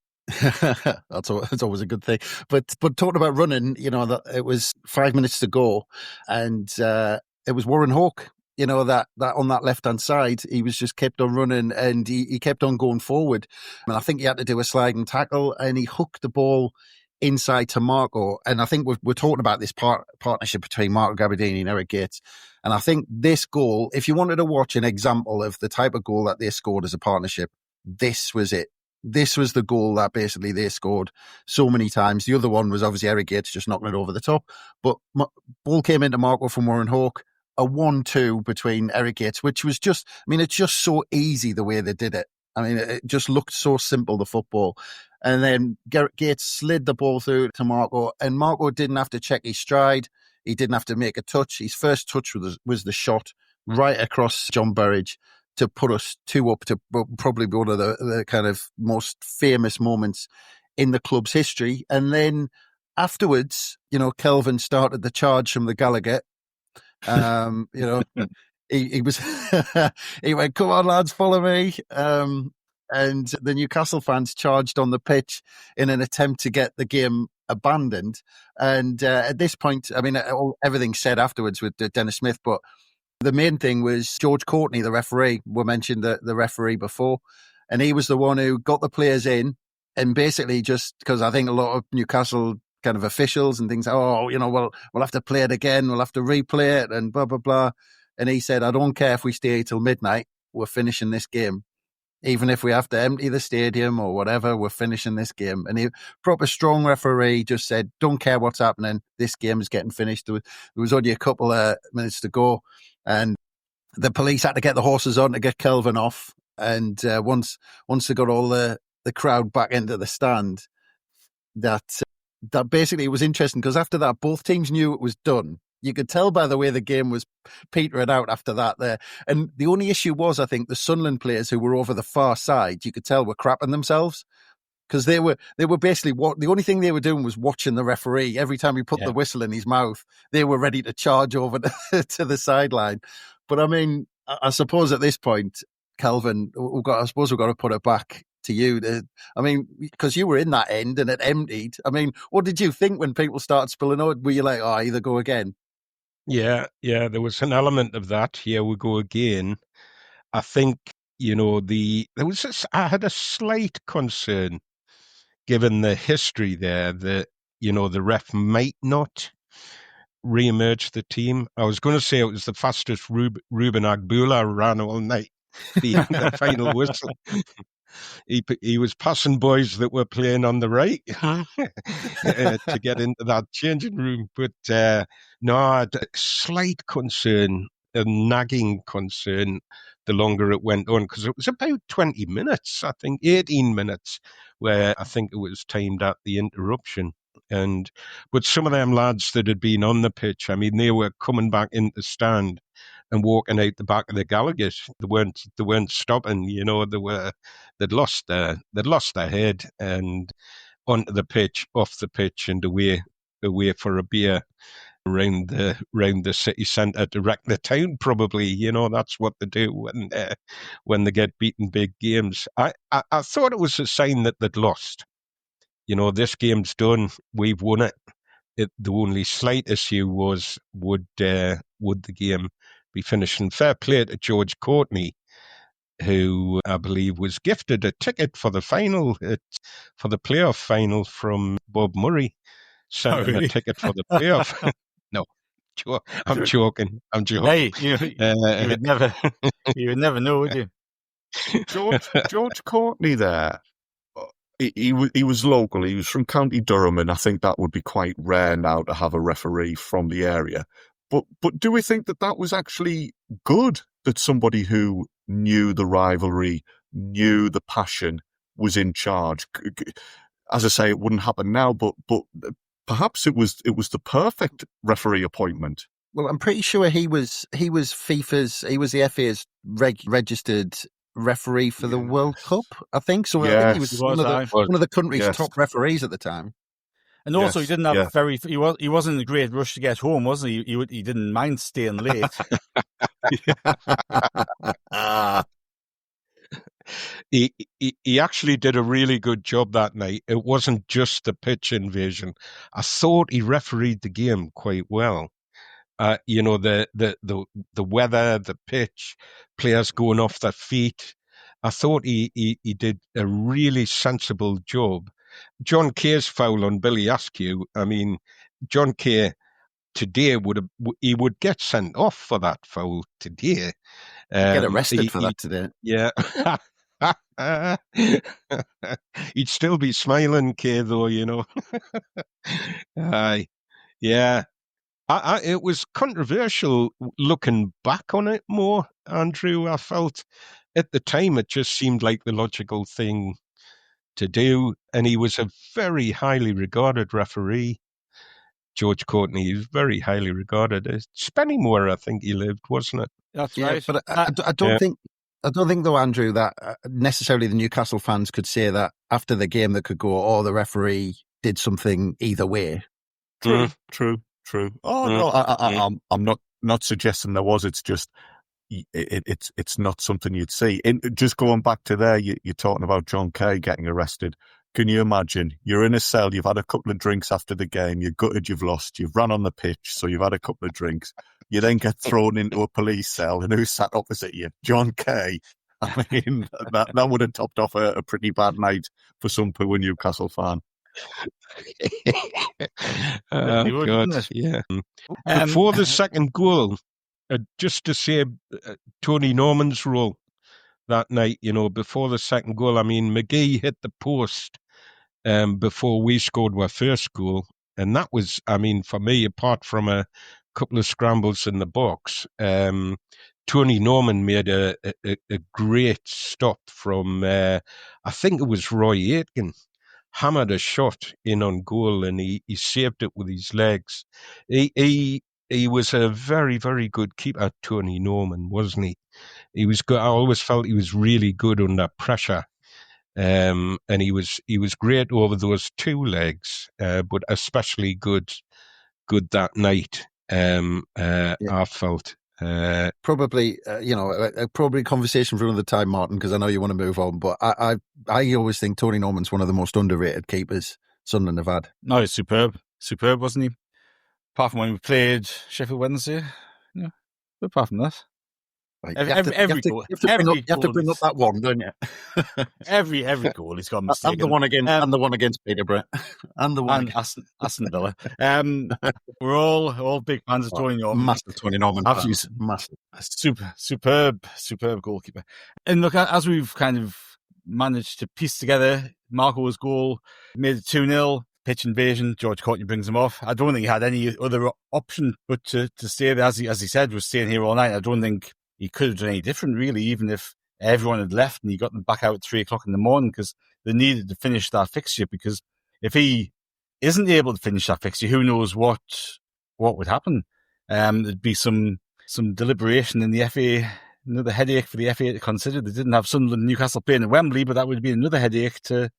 that's always a good thing. But talking about running, that it was 5 minutes to go, and it was Warren Hawke. That on that left hand side, he was just kept on running, and he kept on going forward. And I think he had to do a sliding tackle, and he hooked the ball inside to Marco. And I think we're talking about this partnership between Marco Gabbiadini and Eric Gates. And I think this goal, if you wanted to watch an example of the type of goal that they scored as a partnership, this was it. This was the goal that basically they scored so many times. The other one was obviously Eric Gates just knocking it over the top. But ball came into Marco from Warren Hawke, a 1-2 between Eric Gates, which was just, it's just so easy the way they did it. It just looked so simple, the football. And then Gates slid the ball through to Marco, and Marco didn't have to check his stride. He didn't have to make a touch. His first touch was the shot right across John Burridge to put us 2-up to probably one of the kind of most famous moments in the club's history. And then afterwards, Kelvin started the charge from the Gallowgate. He was he went, "Come on, lads, follow me." And the Newcastle fans charged on the pitch in an attempt to get the game abandoned. And at this point, everything's said afterwards with Dennis Smith, but the main thing was George Courtney, the referee. We mentioned the referee before, and he was the one who got the players in, and basically just because I think a lot of Newcastle kind of officials and things, we'll have to play it again, we'll have to replay it, and blah blah blah. And he said, "I don't care if we stay till midnight, we're finishing this game. Even if we have to empty the stadium or whatever, we're finishing this game." And he, proper strong referee, just said, "Don't care what's happening, this game is getting finished." There was only a couple of minutes to go, and the police had to get the horses on to get Kelvin off. And once they got all the crowd back into the stand, that basically it was interesting because after that, both teams knew it was done. You could tell by the way the game was petering out after that there. And the only issue was, I think, the Sunderland players who were over the far side, you could tell were crapping themselves because they were basically the only thing they were doing was watching the referee. Every time he put the whistle in his mouth, they were ready to charge over to the sideline. But I suppose at this point, Kelvin, I suppose we've got to put it back to you. Because you were in that end and it emptied. What did you think when people started spilling out? Were you like, either go again? Yeah, there was an element of that. Here we go again. I think, I had a slight concern given the history there that, the ref might not re-emerge the team. I was going to say it was the fastest Ruben Agbula ran all night behind the final whistle. He was passing boys that were playing on the right to get into that changing room. But no, I had a slight concern, a nagging concern, the longer it went on, because it was about 20 minutes, I think, 18 minutes, where I think it was timed at the interruption. But some of them lads that had been on the pitch, they were coming back into the stand and walking out the back of the Gallowgate. They weren't stopping. They'd lost their head and onto the pitch, off the pitch, and away for a beer around the city centre to wreck the town. Probably, that's what they do when they get beaten big games. I thought it was a sign that they'd lost. This game's done. We've won it. The only slight issue was would the game be finishing? Fair play to George Courtney, who I believe was gifted a ticket for the final, for the playoff final from Bob Murray. Sent him a ticket for the playoff. I'm joking. Hey, you would never know, would you? George Courtney there. He was local. He was from County Durham, and I think that would be quite rare now to have a referee from the area. But do we think that was actually good, that somebody who knew the rivalry, knew the passion, was in charge? As I say, it wouldn't happen now, but perhaps it was the perfect referee appointment. Well, I'm pretty sure he was the FA's registered referee for the World Cup, I think. So I think he was one of the country's top referees at the time. And also, he didn't have he wasn't in a great rush to get home, was he? He didn't mind staying late. He actually did a really good job that night. It wasn't just the pitch invasion. I thought he refereed the game quite well. The weather, the pitch, players going off their feet. I thought he did a really sensible job. John Kay's foul on Billy Askew. I mean, John Kay today would get sent off for that foul today. Get arrested for that today. Yeah. He'd still be smiling, Kay, though, Aye. Yeah. It was controversial looking back on it more, Andrew. I felt at the time it just seemed like the logical thing to do. And he was a very highly regarded referee. George Courtney, he was very highly regarded. Spennymoor, I think he lived, wasn't it? That's right. But I don't think though, Andrew, that necessarily the Newcastle fans could say that after the game they could go, the referee did something either way. True. Oh no, I'm not suggesting there was. It's just it's not something you'd see. Just going back to there, you're talking about John Kay getting arrested. Can you imagine? You're in a cell, you've had a couple of drinks after the game, you're gutted, you've lost, you've run on the pitch, so you've had a couple of drinks. You then get thrown into a police cell, and who's sat opposite you? John Kay. I mean, that would have topped off a pretty bad night for some poor Newcastle fan. God, yeah. Before the second goal, just to say Tony Norman's role that night, before the second goal, I mean, McGee hit the post before we scored our first goal. And that was, I mean, for me, apart from a couple of scrambles in the box, Tony Norman made a great stop from, I think it was Roy Aitken, hammered a shot in on goal, and he saved it with his legs. He was a very, very good keeper, Tony Norman, wasn't he? He was good. I always felt he was really good under pressure. And he was great over those two legs, but especially good that night. I felt probably probably conversation for another time, Martin, because I know you want to move on. But I always think Tony Norman's one of the most underrated keepers Sunderland have had. No, he's superb, wasn't he? Apart from when we played Sheffield Wednesday, but apart from that. Right. You have to bring up that one, don't you? every goal he's got mistaken. And the one against Peterborough, and the one against Aston Villa. We're all big fans of Tony Norman. Massive Tony Norman, absolutely massive, superb goalkeeper. And look, as we've kind of managed to piece together, Marco's goal made it 2-0. Pitch invasion, George Courtney brings him off. I don't think he had any other option but to stay there, as he said, was staying here all night. I don't think he could have done any different, really, even if everyone had left and he got them back out at 3:00 in the morning, because they needed to finish that fixture. Because if he isn't able to finish that fixture, who knows what would happen? Thered be some deliberation in the FA, another headache for the FA to consider. They didn't have Sunderland and Newcastle playing at Wembley, but that would be another headache to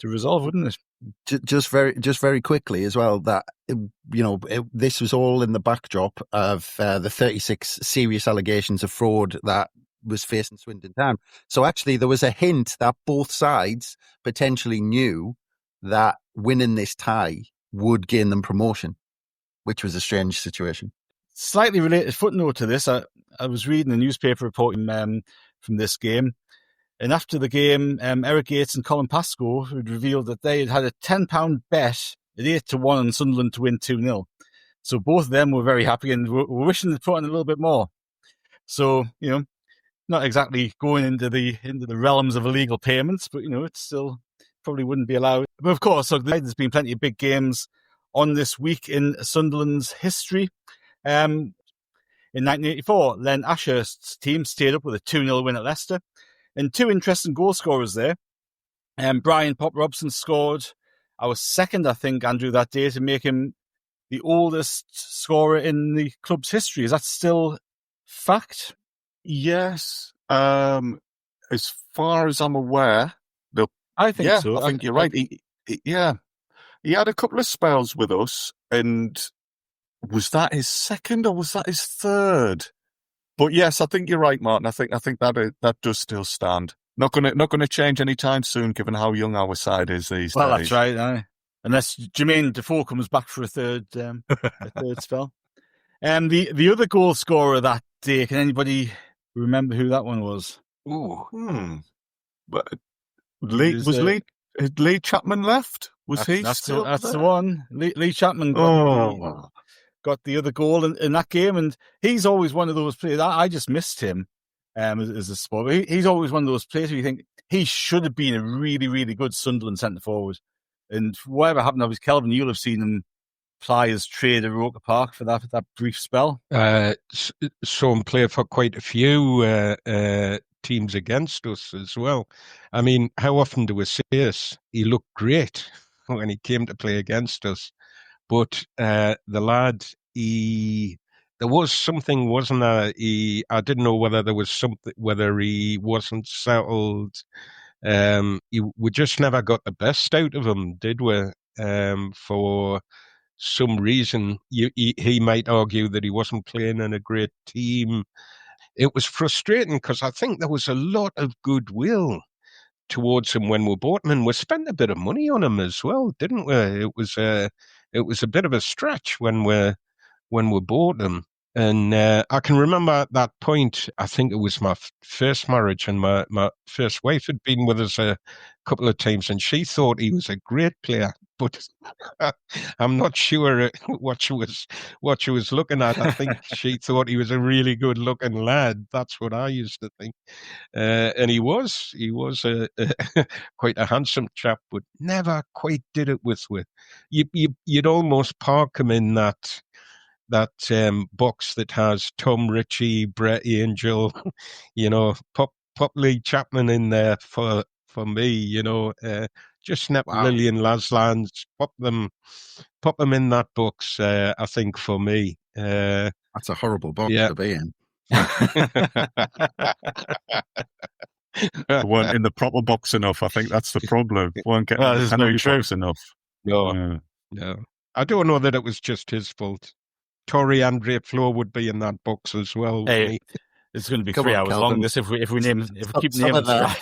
resolve, wouldn't it? Just very quickly as well, that this was all in the backdrop of the 36 serious allegations of fraud that was facing Swindon Town. So actually there was a hint that both sides potentially knew that winning this tie would gain them promotion, which was a strange situation. Slightly related footnote to this, I was reading a newspaper reporting from this game. And after the game, Eric Yates and Colin Pascoe had revealed that they had a £10 bet at 8-1 on Sunderland to win 2-0. So both of them were very happy and were wishing they'd put in a little bit more. So, not exactly going into the realms of illegal payments, but, it still probably wouldn't be allowed. But of course, there's been plenty of big games on this week in Sunderland's history. In 1984, Len Ashurst's team stayed up with a 2-0 win at Leicester. And two interesting goal scorers there. Brian Pop Robson scored our second, I think, Andrew, that day to make him the oldest scorer in the club's history. Is that still fact? Yes. As far as I'm aware, I think so. I think you're right. He had a couple of spells with us, and was that his second or was that his third? But yes, I think you're right, Martin. I think that does still stand. Not gonna change anytime soon, given how young our side is these days. Well, that's right. Unless Jermaine Defoe comes back for a third spell. The other goal scorer that day, can anybody remember who that one was? But had Lee Chapman left? That's the one. Lee Chapman got the other goal in that game, and he's always one of those players. I just missed him as a sport. But he's always one of those players where you think he should have been a really, really good Sunderland centre forward. And whatever happened to Kelvin, you'll have seen him ply as trade at Roker Park for that brief spell. Saw him play for quite a few teams against us as well. I mean, how often do we say this? He looked great when he came to play against us. But the lad, there was something, wasn't there? I didn't know whether there was something, whether he wasn't settled. We just never got the best out of him, did we? For some reason, he might argue that he wasn't playing in a great team. It was frustrating because I think there was a lot of goodwill towards him when we bought him, and we spent a bit of money on him as well, didn't we? It was a bit of a stretch when we bought him. And I can remember at that point, I think it was my first marriage, and my first wife had been with us a couple of times, and she thought he was a great player. But I'm not sure what she was looking at. I think she thought he was a really good looking lad. That's what I used to think. And he was quite a handsome chap, but never quite did it with. You'd almost park him in that box that has Tom Ritchie, Brett Angel, pop Lee Chapman in there for me, just snap Lillian Laslands, pop them in that box. I think for me, that's a horrible box to be in. Weren't in the proper box enough. I think that's the problem. Weren't getting the penalty box enough. No. I don't know that it was just his fault. Torrey Andre Flo would be in that box as well. Hey, it's going to be 3 hours long. This if we keep naming that.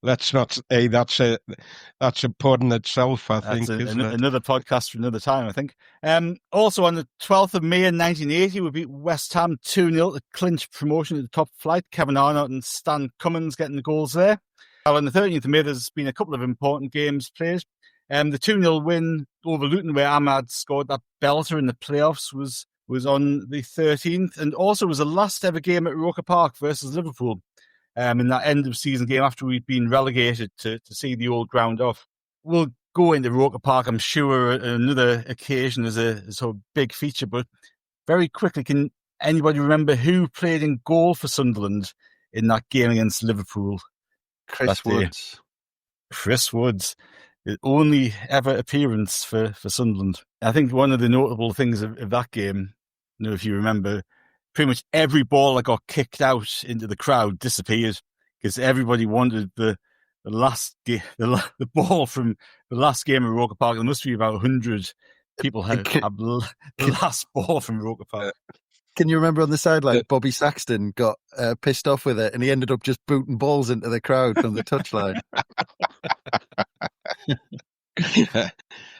Let's not. Hey, that's a pod in itself. I think isn't it? Another podcast for another time. I think. Also on the 12th of May in 1980, we beat West Ham 2-0 to clinch promotion to the top flight. Kevin Arnott and Stan Cummins getting the goals there. Well, on the 13th of May, there's been a couple of important games played. The 2-0 win over Luton, where Ahmad scored that belter in the playoffs, was on the 13th, and also was the last ever game at Roker Park versus Liverpool. In that end of season game after we'd been relegated to see the old ground off. We'll go into Roker Park, I'm sure, on another occasion as a sort of big feature, but very quickly, can anybody remember who played in goal for Sunderland in that game against Liverpool? Chris Woods. Chris Woods. The only ever appearance for Sunderland. I think one of the notable things of that game, if you remember, pretty much every ball that got kicked out into the crowd disappeared because everybody wanted the ball from the last game at Roker Park. There must be about 100 people have the last ball from Roker Park. Can you remember on the sideline, Bobby Saxton got pissed off with it and he ended up just booting balls into the crowd from the touchline?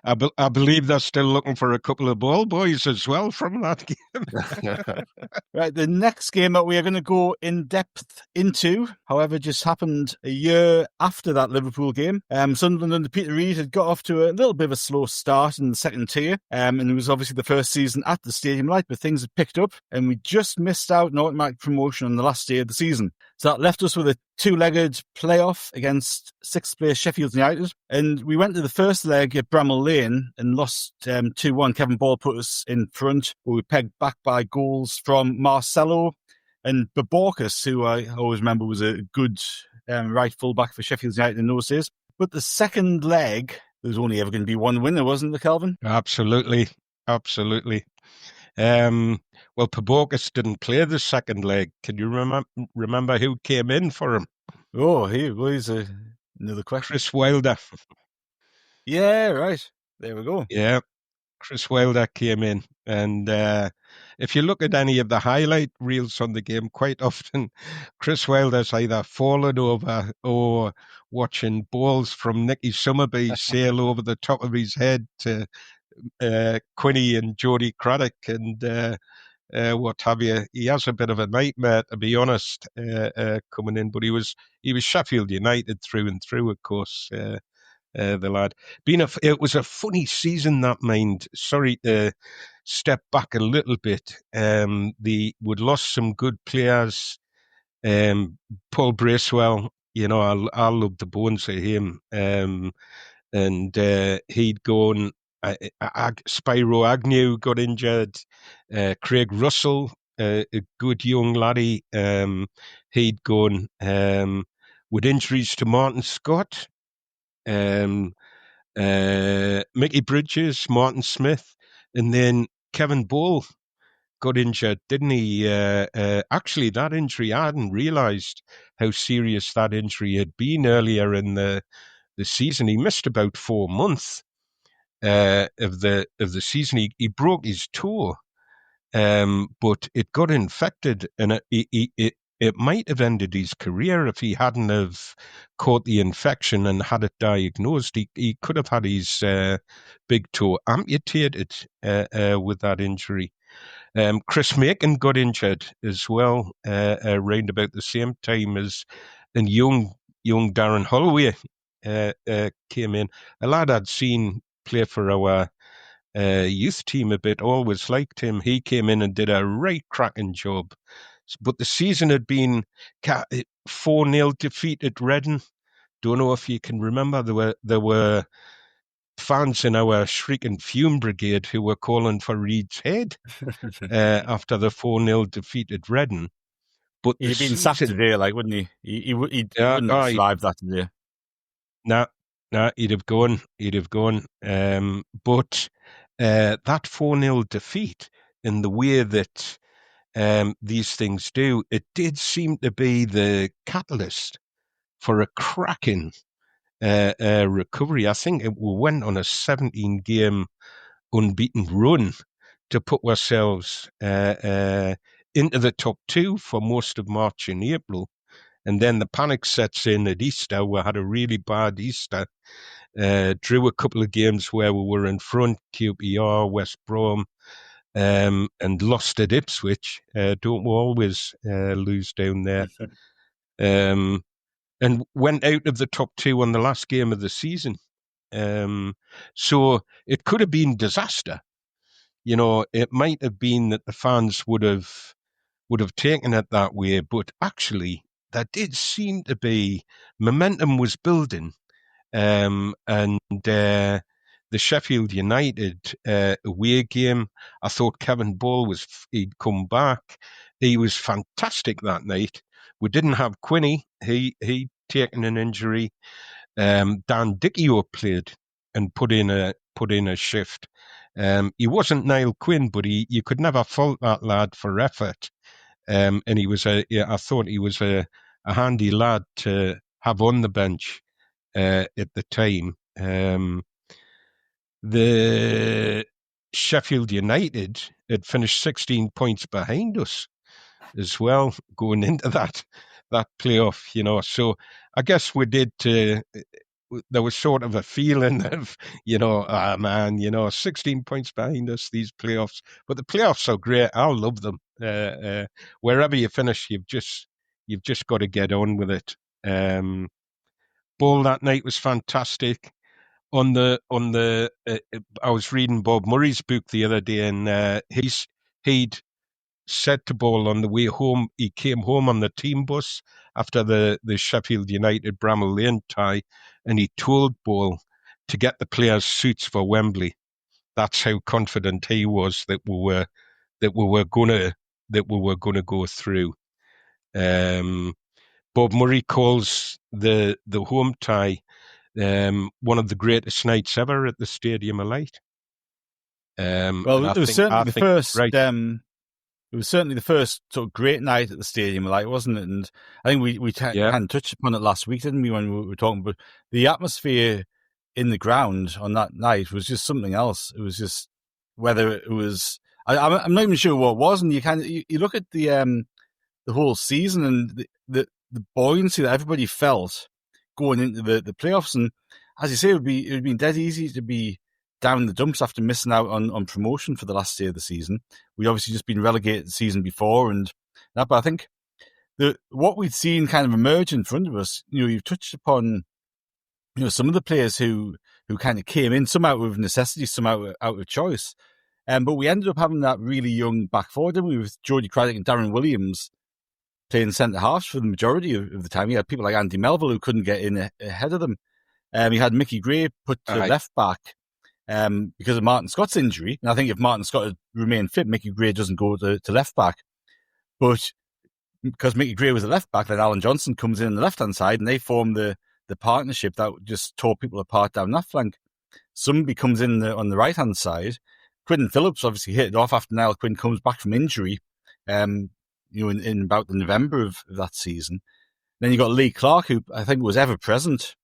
I believe they're still looking for a couple of ball boys as well from that game. Right, the next game that we are going to go in depth into, however, just happened a year after that Liverpool game. Sunderland under Peter Reid had got off to a little bit of a slow start in the second tier, and it was obviously the first season at the Stadium Light, but things had picked up, and we just missed out on automatic promotion on the last day of the season. So that left us with a two-legged playoff against sixth-place Sheffield United, and we went to the first leg at Bramall Lane and lost 2-1. Kevin Ball put us in front, but we pegged back by goals from Marcelo and Baborkas, who I always remember was a good right full-back for Sheffield United in those days. But the second leg, there was only ever going to be one winner, wasn't there, Kelvin? Absolutely. Well, Baborkas didn't play the second leg. Can you remember who came in for him? Oh, here was another question. Chris Wilder. Yeah, right. There we go. Yeah, Chris Wilder came in. And if you look at any of the highlight reels on the game, quite often Chris Wilder's either fallen over or watching balls from Nicky Summerby sail over the top of his head to Quinny and Jody Craddock and what have you. He has a bit of a nightmare, to be honest, coming in. But he was Sheffield United through and through, of course. The lad. It was a funny season, that mind. Sorry to step back a little bit. We'd lost some good players. Paul Bracewell, I loved the bones of him. And he'd gone. Spyro Agnew got injured. Craig Russell, a good young laddie, he'd gone with injuries to Martin Scott, Mickey Bridges, Martin Smith, and then Kevin Ball got injured, didn't he? Actually, that injury, I hadn't realised how serious that injury had been earlier in the season. He missed about 4 months of the season. He broke his toe, but it got infected, and it might have ended his career if he hadn't have caught the infection and had it diagnosed. He could have had his big toe amputated with that injury. Chris Macon got injured as well around about the same time as and young Darren Holloway came in. A lad I'd seen play for our youth team a bit, always liked him. He came in and did a right cracking job. But the season had been 4-0 defeat at Reading. Don't know if you can remember. There were fans in our shrieking fume brigade who were calling for Reed's head after the 4-0 defeat at Reading. But he'd been sacked today, wouldn't he? He wouldn't have survived that today. No, he'd have gone. But that 4-0 defeat, in the way that these things do, it did seem to be the catalyst for a cracking recovery. I think we went on a 17-game unbeaten run to put ourselves into the top two for most of March and April. And then the panic sets in at Easter. We had a really bad Easter. Drew a couple of games where we were in front, QPR, West Brom, and lost at Ipswich. Don't we always lose down there? And went out of the top two on the last game of the season. So it could have been disaster. It might have been that the fans would have taken it that way, but actually there did seem to be momentum was building, and the Sheffield United away game, I thought Kevin Ball he'd come back. He was fantastic that night. We didn't have Quinny. He'd taken an injury. Dan Dickio played and put in a shift. He wasn't Niall Quinn, but you could never fault that lad for effort. And he was I thought he was a handy lad to have on the bench at the time. The Sheffield United had finished 16 points behind us as well going into that playoff. So I guess we did there was sort of a feeling of, man, 16 points behind us, these playoffs. But the playoffs are great. I love them. Wherever you finish, you've just got to get on with it. Ball that night was fantastic. I was reading Bob Murray's book the other day, and he'd said to Ball on the way home, he came home on the team bus after the Sheffield United Bramall Lane tie, and he told Ball to get the players' suits for Wembley. That's how confident he was that we were gonna go through. Bob Murray calls the home tie one of the greatest nights ever at the Stadium of Light. Well, it was certainly the first. Right. It was certainly the first sort of great night at the Stadium of Light, wasn't it? And I think we kind of touched upon it last week, didn't we, when we were talking? But the atmosphere in the ground on that night was just something else. It was just whether it was. I'm not even sure what it was, and you look at the whole season and the buoyancy that everybody felt going into the playoffs, and as you say, it would be dead easy to be down in the dumps after missing out on promotion for the last day of the season. We'd obviously just been relegated the season before, and that. But I think what we'd seen kind of emerge in front of us. You've touched upon some of the players who kind of came in, some out of necessity, some out of choice. But we ended up having that really young back four, didn't we, with Jody Craddock and Darren Williams playing centre halves for the majority of the time. You had people like Andy Melville who couldn't get in ahead of them. You had Mickey Gray put to left back because of Martin Scott's injury. And I think if Martin Scott had remained fit, Mickey Gray doesn't go to left back. But because Mickey Gray was a left back, then Alan Johnson comes in on the left-hand side, and they form the partnership that just tore people apart down that flank. Somebody comes in on the right-hand side. Quinton Phillips obviously hit it off after Niall Quinn comes back from injury, in about the November of that season. Then you got Lee Clark, who I think was ever present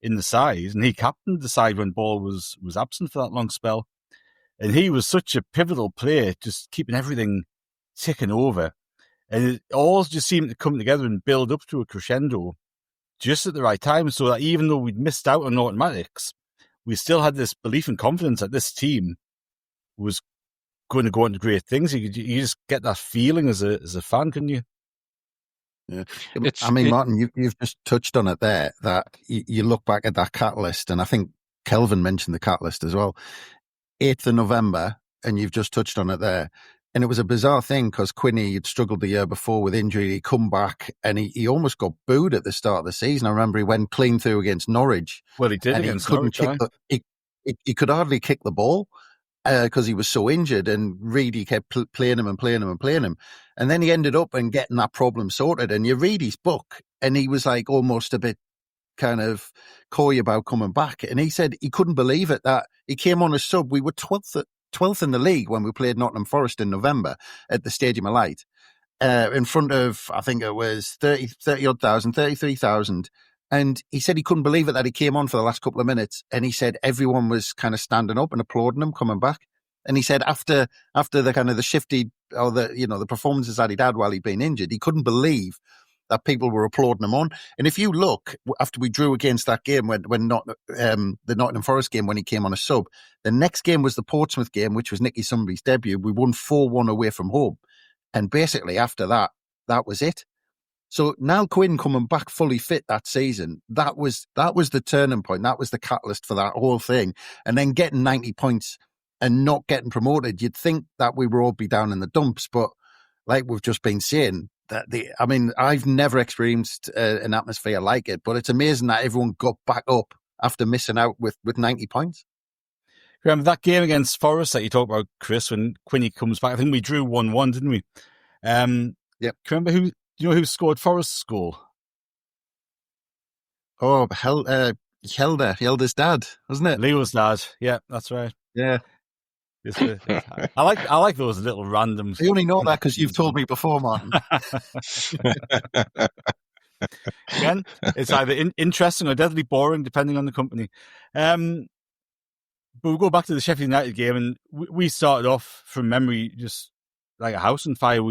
in the side, and he captained the side when Ball was absent for that long spell. And he was such a pivotal player, just keeping everything ticking over. And it all just seemed to come together and build up to a crescendo just at the right time, so that even though we'd missed out on automatics, we still had this belief and confidence that this team was going to go on to great things. You just get that feeling as a fan, couldn't you? Yeah, Martin, you've just touched on it there, that you look back at that catalyst, and I think Kelvin mentioned the catalyst as well. 8th of November, and you've just touched on it there. And it was a bizarre thing because Quinny had struggled the year before with injury. He come back and he almost got booed at the start of the season. I remember he went clean through against Norwich. Well, he did against Norwich. He could hardly kick the ball because he was so injured, and Reedy kept playing him. And then he ended up and getting that problem sorted. And you read his book, and he was like almost a bit kind of coy about coming back. And he said he couldn't believe it, that he came on as sub. We were 12th in the league when we played Nottingham Forest in November at the Stadium of Light, in front of, I think it was 33,000. And he said he couldn't believe it that he came on for the last couple of minutes, and he said everyone was kind of standing up and applauding him coming back. And he said after the kind of the shifty, or the performances that he'd had while he'd been injured, he couldn't believe that people were applauding him on. And if you look, after we drew against that game, when not the Nottingham Forest game, when he came on a sub, the next game was the Portsmouth game, which was Nicky Sumbury's debut. We won 4-1 away from home. And basically after that, that was it. So Niall Quinn coming back fully fit that season, that was the turning point. That was the catalyst for that whole thing. And then getting 90 points and not getting promoted, you'd think that we would all be down in the dumps. But like we've just been saying, I've never experienced an atmosphere like it, but it's amazing that everyone got back up after missing out with 90 points. Remember that game against Forest that you talked about, Chris, when Quinny comes back? I think we drew 1-1, didn't we? Yep. Remember who scored Forest's goal? Oh, Helder's dad, wasn't it? Leo's dad. Yeah, that's right. Yeah. I like those little randoms. I only know that because you've told me before, Martin. Again, it's either interesting or deadly boring, depending on the company. But we'll go back to the Sheffield United game, and we started off from memory just like a house on fire.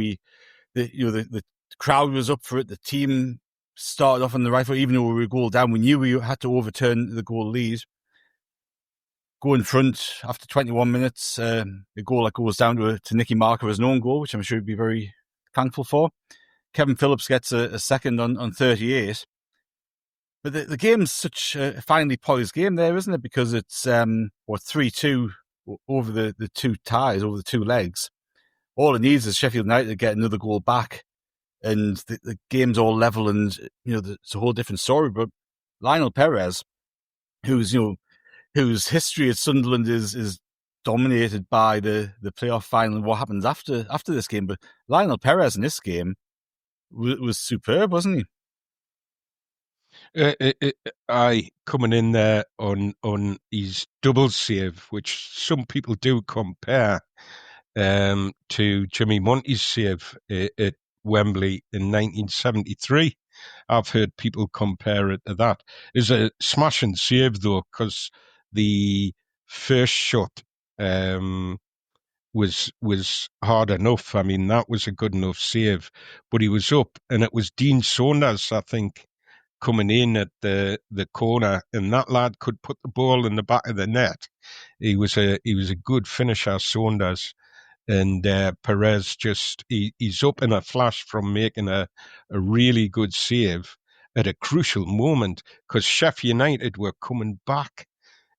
The crowd was up for it. The team started off on the right foot, even though we were a goal down. We knew we had to overturn the goal lead. Go in front after 21 minutes, a goal that goes down to Nicky Marker as an own goal, which I'm sure he'd be very thankful for. Kevin Phillips gets a second on 38. But the game's such a finely poised game there, isn't it? Because it's 3-2 over the two ties, over the two legs. All it needs is Sheffield United to get another goal back, and the game's all level, and it's a whole different story. But Lionel Perez, whose history at Sunderland is dominated by the playoff final and what happens after this game, but Lionel Perez in this game was superb, wasn't he? Coming in there on his double save, which some people do compare to Jimmy Monty's save at Wembley in 1973. I've heard people compare it to that. It's a smashing save, though, because the first shot was hard enough. I mean, that was a good enough save, but he was up, and it was Dean Saunders, I think, coming in at the corner, and that lad could put the ball in the back of the net. He was a good finisher, Saunders, and Perez he's up in a flash from making a really good save at a crucial moment, because Sheffield United were coming back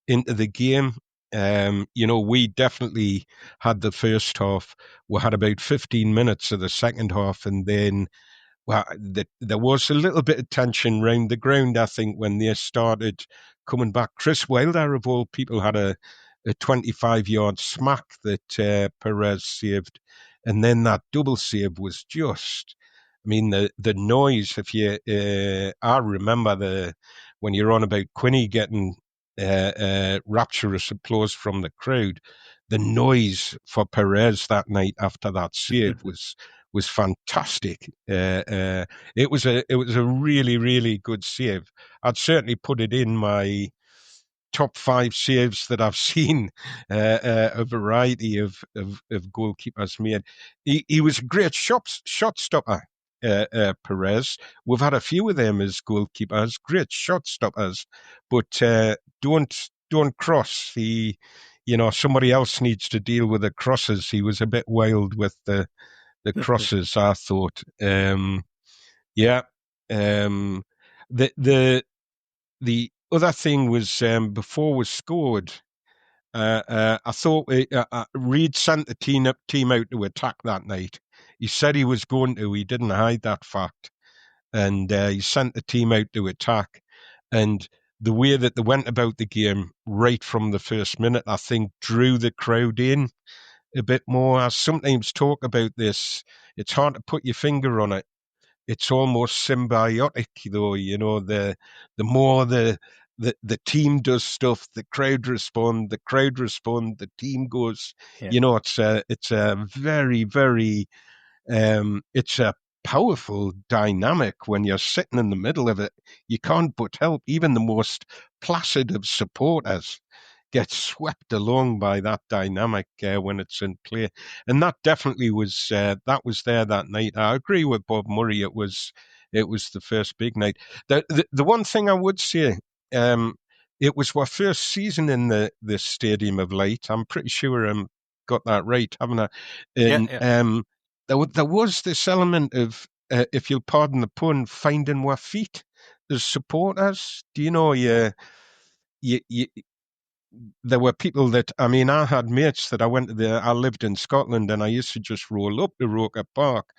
into the game. We definitely had the first half. We had about 15 minutes of the second half, and then there was a little bit of tension round the ground, I think, when they started coming back. Chris Wilder, of all people, had a 25-yard smack that Perez saved. And then that double save was just, I mean, the noise, I remember when you're on about Quinny getting rapturous applause from the crowd, the noise for Perez that night after that save was fantastic. It was a really, really good save. I'd certainly put it in my top 5 saves that I've seen a variety of goalkeepers made. He was a great shot stopper, Perez. We've had a few of them as goalkeepers, great shot stoppers, but don't cross. Somebody else needs to deal with the crosses. He was a bit wild with the crosses, I thought. The other thing was, before we scored, I thought Reid sent the team out to attack that night. He said he was going to. He didn't hide that fact. And he sent the team out to attack. And the way that they went about the game right from the first minute, I think, drew the crowd in a bit more. I sometimes talk about this. It's hard to put your finger on it. It's almost symbiotic, though. The more the team does stuff, the crowd respond. The team goes. Yeah. It's a very, very it's a powerful dynamic when you're sitting in the middle of it. You can't but help. Even the most placid of supporters get swept along by that dynamic when it's in play. And that definitely was there that night. I agree with Bob Murray. It was the first big night. The one thing I would say, it was our first season in the Stadium of Light. I'm pretty sure I got that right, haven't I? And, yeah. There was this element of, if you'll pardon the pun, finding our feet as supporters. Do you know, there were people that, I mean, I had mates that I lived in Scotland, and I used to just roll up to Roker Park,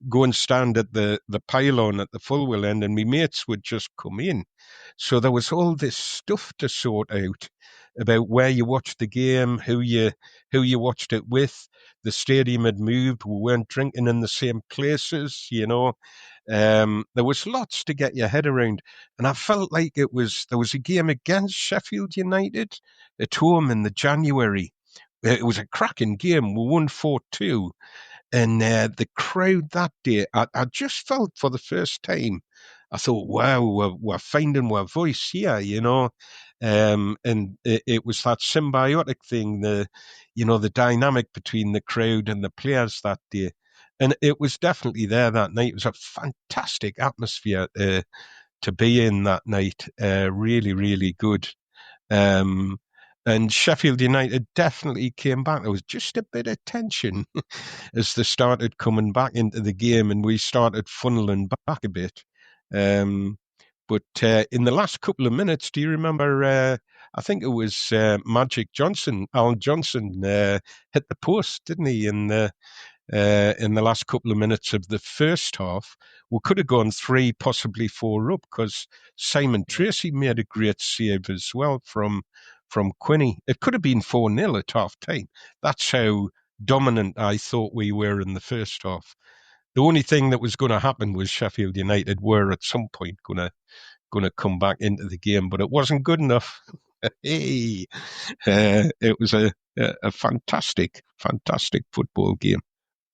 go and stand at the pylon at the Fulwell end, and my mates would just come in. So there was all this stuff to sort out about where you watched the game, who you watched it with. The stadium had moved. We weren't drinking in the same places, There was lots to get your head around. And I felt like there was a game against Sheffield United at home in the January. It was a cracking game. We won 4-2. And the crowd that day, I just felt for the first time, I thought, wow, we're finding our voice here, and it was that symbiotic thing, the dynamic between the crowd and the players that day. And it was definitely there that night. It was a fantastic atmosphere to be in that night. Really, really good. And Sheffield United definitely came back. There was just a bit of tension as they started coming back into the game, and we started funneling back a bit. But in the last couple of minutes, do you remember? I think it was Magic Johnson, Alan Johnson, hit the post, didn't he? In the last couple of minutes of the first half, we could have gone 3, possibly 4 up, because Simon Tracy made a great save as well from Quinney. It could have been 4-0 at half time. That's how dominant I thought we were in the first half. The only thing that was going to happen was Sheffield United were at some point going to come back into the game, but it wasn't good enough. Hey, it was a fantastic football game.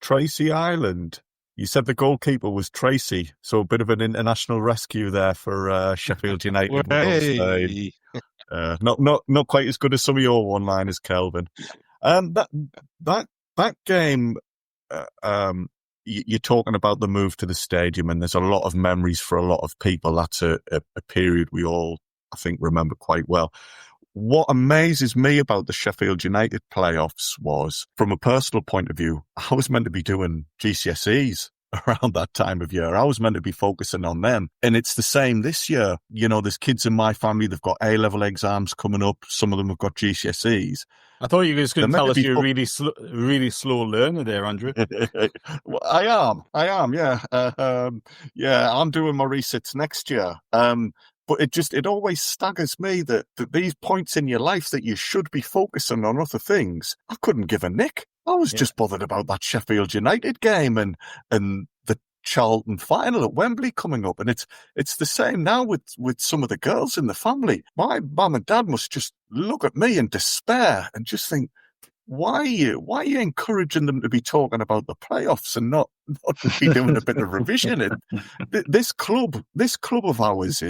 Tracy Island. You said the goalkeeper was Tracy, so a bit of an international rescue there for Sheffield United. Hey. Not quite as good as some of your one-liners, Kelvin. That game. You're talking about the move to the stadium, and there's a lot of memories for a lot of people. That's a period we all, I think, remember quite well. What amazes me about the Sheffield United playoffs was, from a personal point of view, I was meant to be doing GCSEs around that time of year. I was meant to be focusing on them. And it's the same this year. You know, there's kids in my family, they've got A-level exams coming up. Some of them have got GCSEs. I thought you were just going to tell us you're a really slow learner there, Andrew. Well, I am, yeah. I'm doing my resits next year. But it always staggers me that these points in your life that you should be focusing on other things, I couldn't give a nick. I was just bothered about that Sheffield United game and the Charlton final at Wembley coming up. And it's the same now with some of the girls in the family. My mum and dad must just look at me in despair and just think, why are you encouraging them to be talking about the playoffs and not be doing a bit of revision? And this club of ours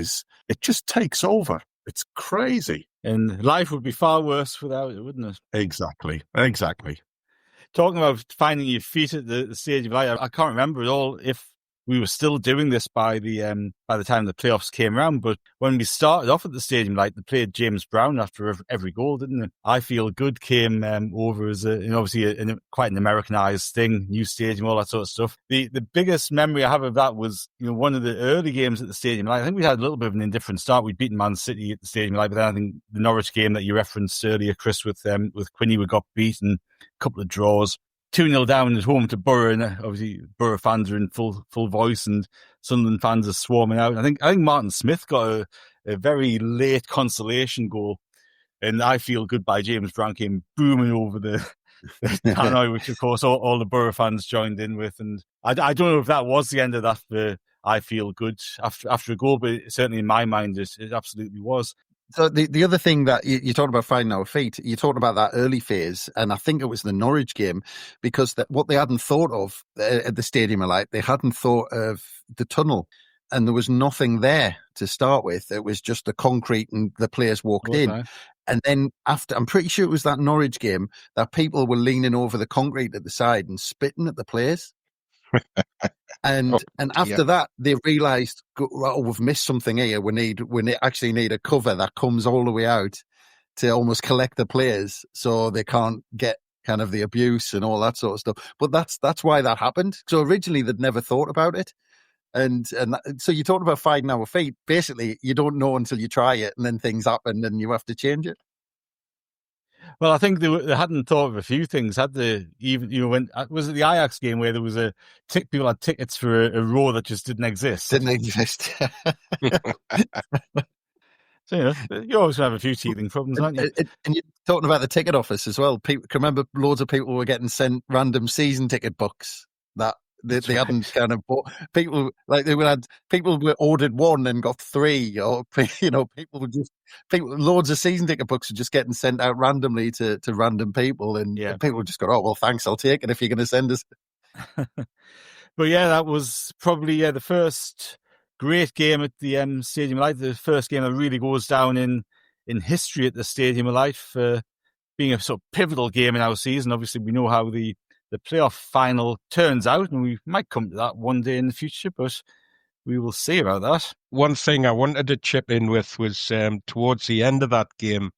it just takes over. It's crazy. And life would be far worse without it, wouldn't it? Exactly. Talking about finding your feet at the Stadium of Light, I can't remember at all if we were still doing this by the time the playoffs came around. But when we started off at the Stadium Light, they played James Brown after every goal, didn't they? I Feel Good came over as obviously quite an Americanized thing, new stadium, all that sort of stuff. The biggest memory I have of that was, one of the early games at the Stadium Light. I think we had a little bit of an indifferent start. We'd beaten Man City at the Stadium Light, but then I think the Norwich game that you referenced earlier, Chris, with Quinney, we got beaten, a couple of draws. 2-0 down at home to Borough, and obviously Borough fans are in full voice, and Sunderland fans are swarming out. I think Martin Smith got a very late consolation goal, and I Feel Good by James Brown came booming over the tannoy, which of course all the Borough fans joined in with. And I don't know if that was the end of that for I Feel Good after a goal, but certainly in my mind it absolutely was. So the other thing that you talked about finding our feet, you talked about that early phase, and I think it was the Norwich game, because what they hadn't thought of at the Stadium of Light, they hadn't thought of the tunnel, and there was nothing there to start with. It was just the concrete, and the players walked in. Nice. And then after, I'm pretty sure it was that Norwich game, that people were leaning over the concrete at the side and spitting at the players. And after that, they realised, we've missed something here. We actually need a cover that comes all the way out to almost collect the players, so they can't get kind of the abuse and all that sort of stuff. But that's why that happened. So originally they'd never thought about it, and so you talked about finding our feet. Basically, you don't know until you try it, and then things happen, and you have to change it. Well, I think they hadn't thought of a few things. Had they even, when was it the Ajax game where there was people had tickets for a row that just didn't exist? Didn't exist. So you always have a few teething problems, aren't you? And you're talking about the ticket office as well. People can remember loads of people were getting sent random season ticket books that they hadn't kind of bought. People were ordered one and got three, or loads of season ticket books are just getting sent out randomly to random people, and people just go, oh well, thanks, I'll take it if you're going to send us. But that was probably the first great game at the Stadium of Light. The first game that really goes down in history at the Stadium of Light for being a sort of pivotal game in our season. Obviously, we know how the the playoff final turns out, and we might come to that one day in the future, but we will see about that. One thing I wanted to chip in with was towards the end of that game,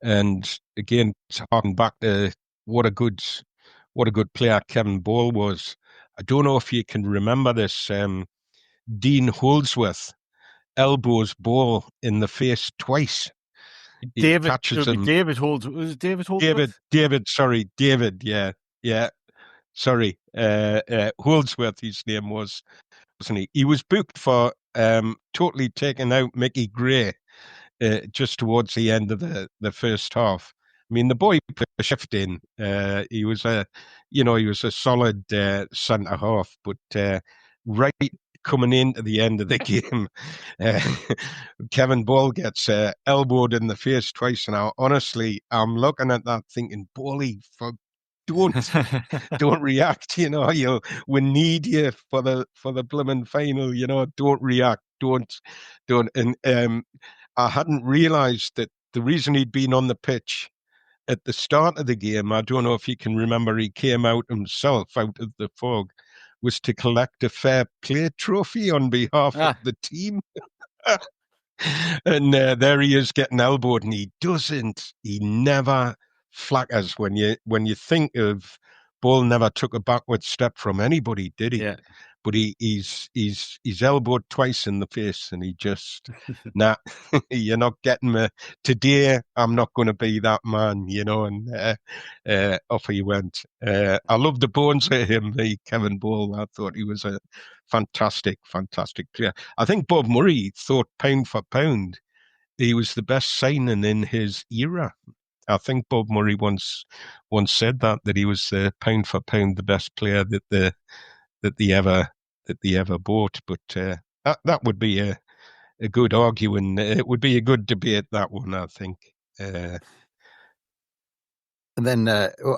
and again, harking back to what a good player Kevin Ball was. I don't know if you can remember this. Dean Holdsworth elbows Ball in the face twiise. Catches him. David Holdsworth. Was it David Holdsworth? David. Yeah. Sorry. Holdsworth, his name was, wasn't he? He was booked for totally taking out Mickey Gray just towards the end of the first half. I mean, the boy put a shift in. He was a solid centre half, but right coming into the end of the game, Kevin Ball gets elbowed in the face twice. And honestly, I'm looking at that thinking, Bally, don't react. We need you for the blooming final. Don't react. Don't. And I hadn't realised that the reason he'd been on the pitch at the start of the game, I don't know if you can remember, he came out himself out of the fog, was to collect a fair play trophy on behalf of the team. And there he is getting elbowed, and he never flackers. When you think of Ball, never took a backward step from anybody, did he? Yeah. But he's elbowed twice in the face, and he just, nah, you're not getting me. Today, I'm not going to be that man, and off he went. I love the bones of him, Kevin Ball. I thought he was a fantastic player. I think Bob Murray thought pound for pound, he was the best signing in his era. I think Bob Murray once said that he was pound for pound the best player that they ever bought. But that would be a good arguing. It would be a good debate, that one, I think. And then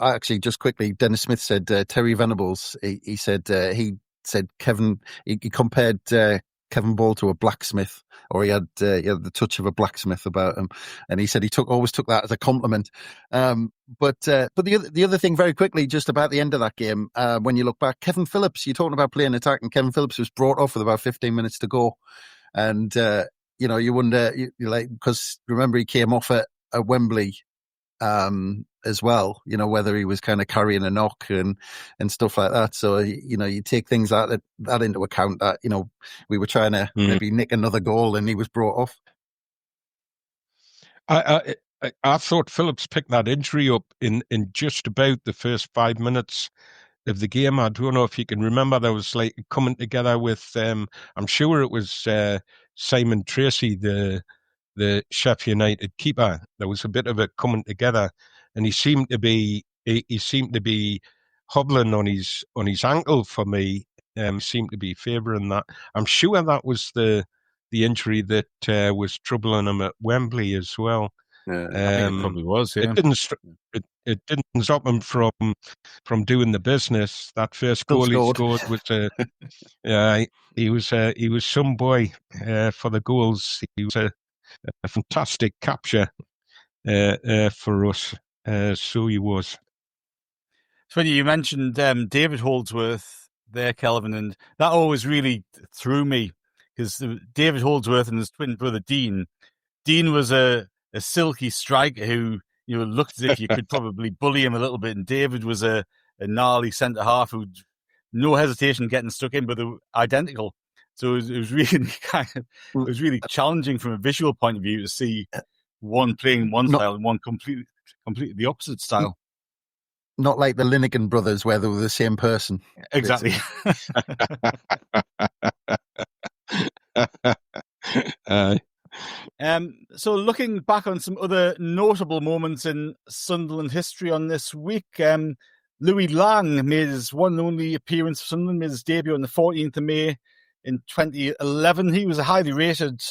actually, just quickly, Dennis Smith said Terry Venables. He said Kevin. He compared Kevin Ball to a blacksmith, or he had the touch of a blacksmith about him, and he said he always took that as a compliment. But the other thing, very quickly, just about the end of that game, when you look back, Kevin Phillips, you're talking about playing attack, and Kevin Phillips was brought off with about 15 minutes to go, and you wonder, because remember he came off at Wembley as well, whether he was kind of carrying a knock and stuff like that. So, you take things that into account, that, we were trying to maybe nick another goal and he was brought off. I thought Phillips picked that injury up in just about the first 5 minutes of the game. I don't know if you can remember, there was like coming together with, I'm sure it was Simon Tracy, the Sheffield United keeper. There was a bit of a coming together, and he seemed to be hobbling on his ankle for me. Seemed to be favouring that. I'm sure that was the injury that was troubling him at Wembley as well. Yeah, I think it probably was. Yeah. It didn't stop him from doing the business. That first goal he scored was he was some boy for the goals. He was a fantastic capture for us. So he was. It's funny you mentioned David Holdsworth there, Kelvin, and that always really threw me, because David Holdsworth and his twin brother Dean was a silky striker who looked as if you could probably bully him a little bit, and David was a gnarly centre half who'd no hesitation getting stuck in, but they were identical. So it was really challenging from a visual point of view to see one playing one style and one completely the opposite style. Not like the Linegan brothers, where they were the same person. Exactly. So looking back on some other notable moments in Sunderland history on this week, Louis Lang made his one and only appearance for Sunderland, made his debut on the 14th of May in 2011. He was a highly rated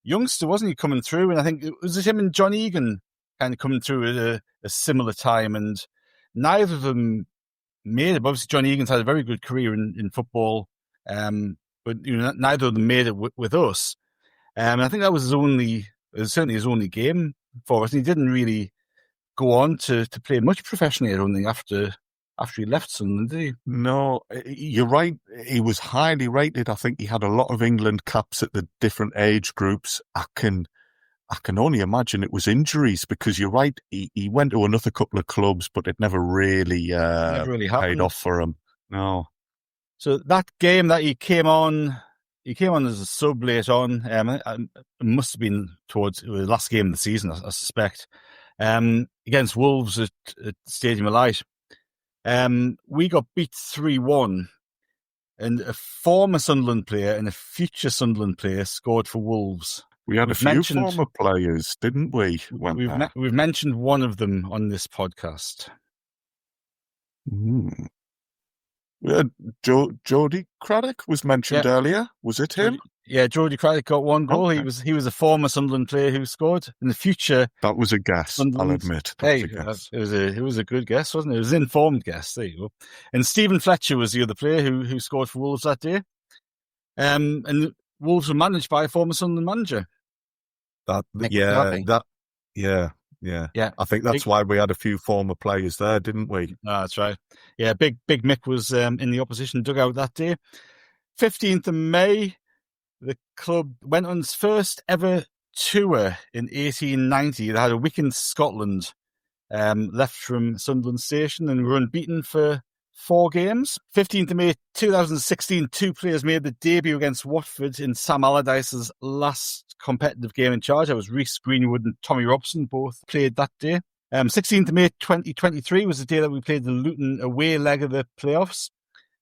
youngster, wasn't he, coming through? And I think it was him and John Egan kind of coming through at a similar time, and neither of them made it. Obviously, John Egan's had a very good career in football, but neither of them made it with us. And I think that was certainly his only game for us. And he didn't really go on to play much professionally, I don't think, after after he left Sunderland, did he? No, you're right. He was highly rated. I think he had a lot of England caps at the different age groups. I can only imagine it was injuries, because you're right. He went to another couple of clubs, but it never really paid off for him. No. So that game that he came on as a sub late on. It must have been towards the last game of the season, I suspect, against Wolves at Stadium of Light. We got beat 3-1, and a former Sunderland player and a future Sunderland player scored for Wolves. We had a few former players, didn't we? We've mentioned one of them on this podcast. Jody Craddock was mentioned earlier. Was it him? Yeah, Jody Craddock got one goal. Okay. He was a former Sunderland player who scored. In the future, that was a guess. I'll admit. It was a good guess, wasn't it? It was an informed guess. There you go. And Stephen Fletcher was the other player who scored for Wolves that day. And Wolves were managed by a former Sunderland manager. Yeah. I think that's why we had a few former players there, didn't we? That's right. Yeah, Big Mick was in the opposition dugout that day. 15th of May, the club went on its first ever tour in 1890. They had a week in Scotland, left from Sunderland Station, and were unbeaten for 4 games. 15th of May 2016, 2 players made the debut against Watford in Sam Allardyce's last competitive game in charge. That was Rhys Greenwood and Tommy Robson, both played that day. 16th of May 2023 was the day that we played the Luton away leg of the playoffs.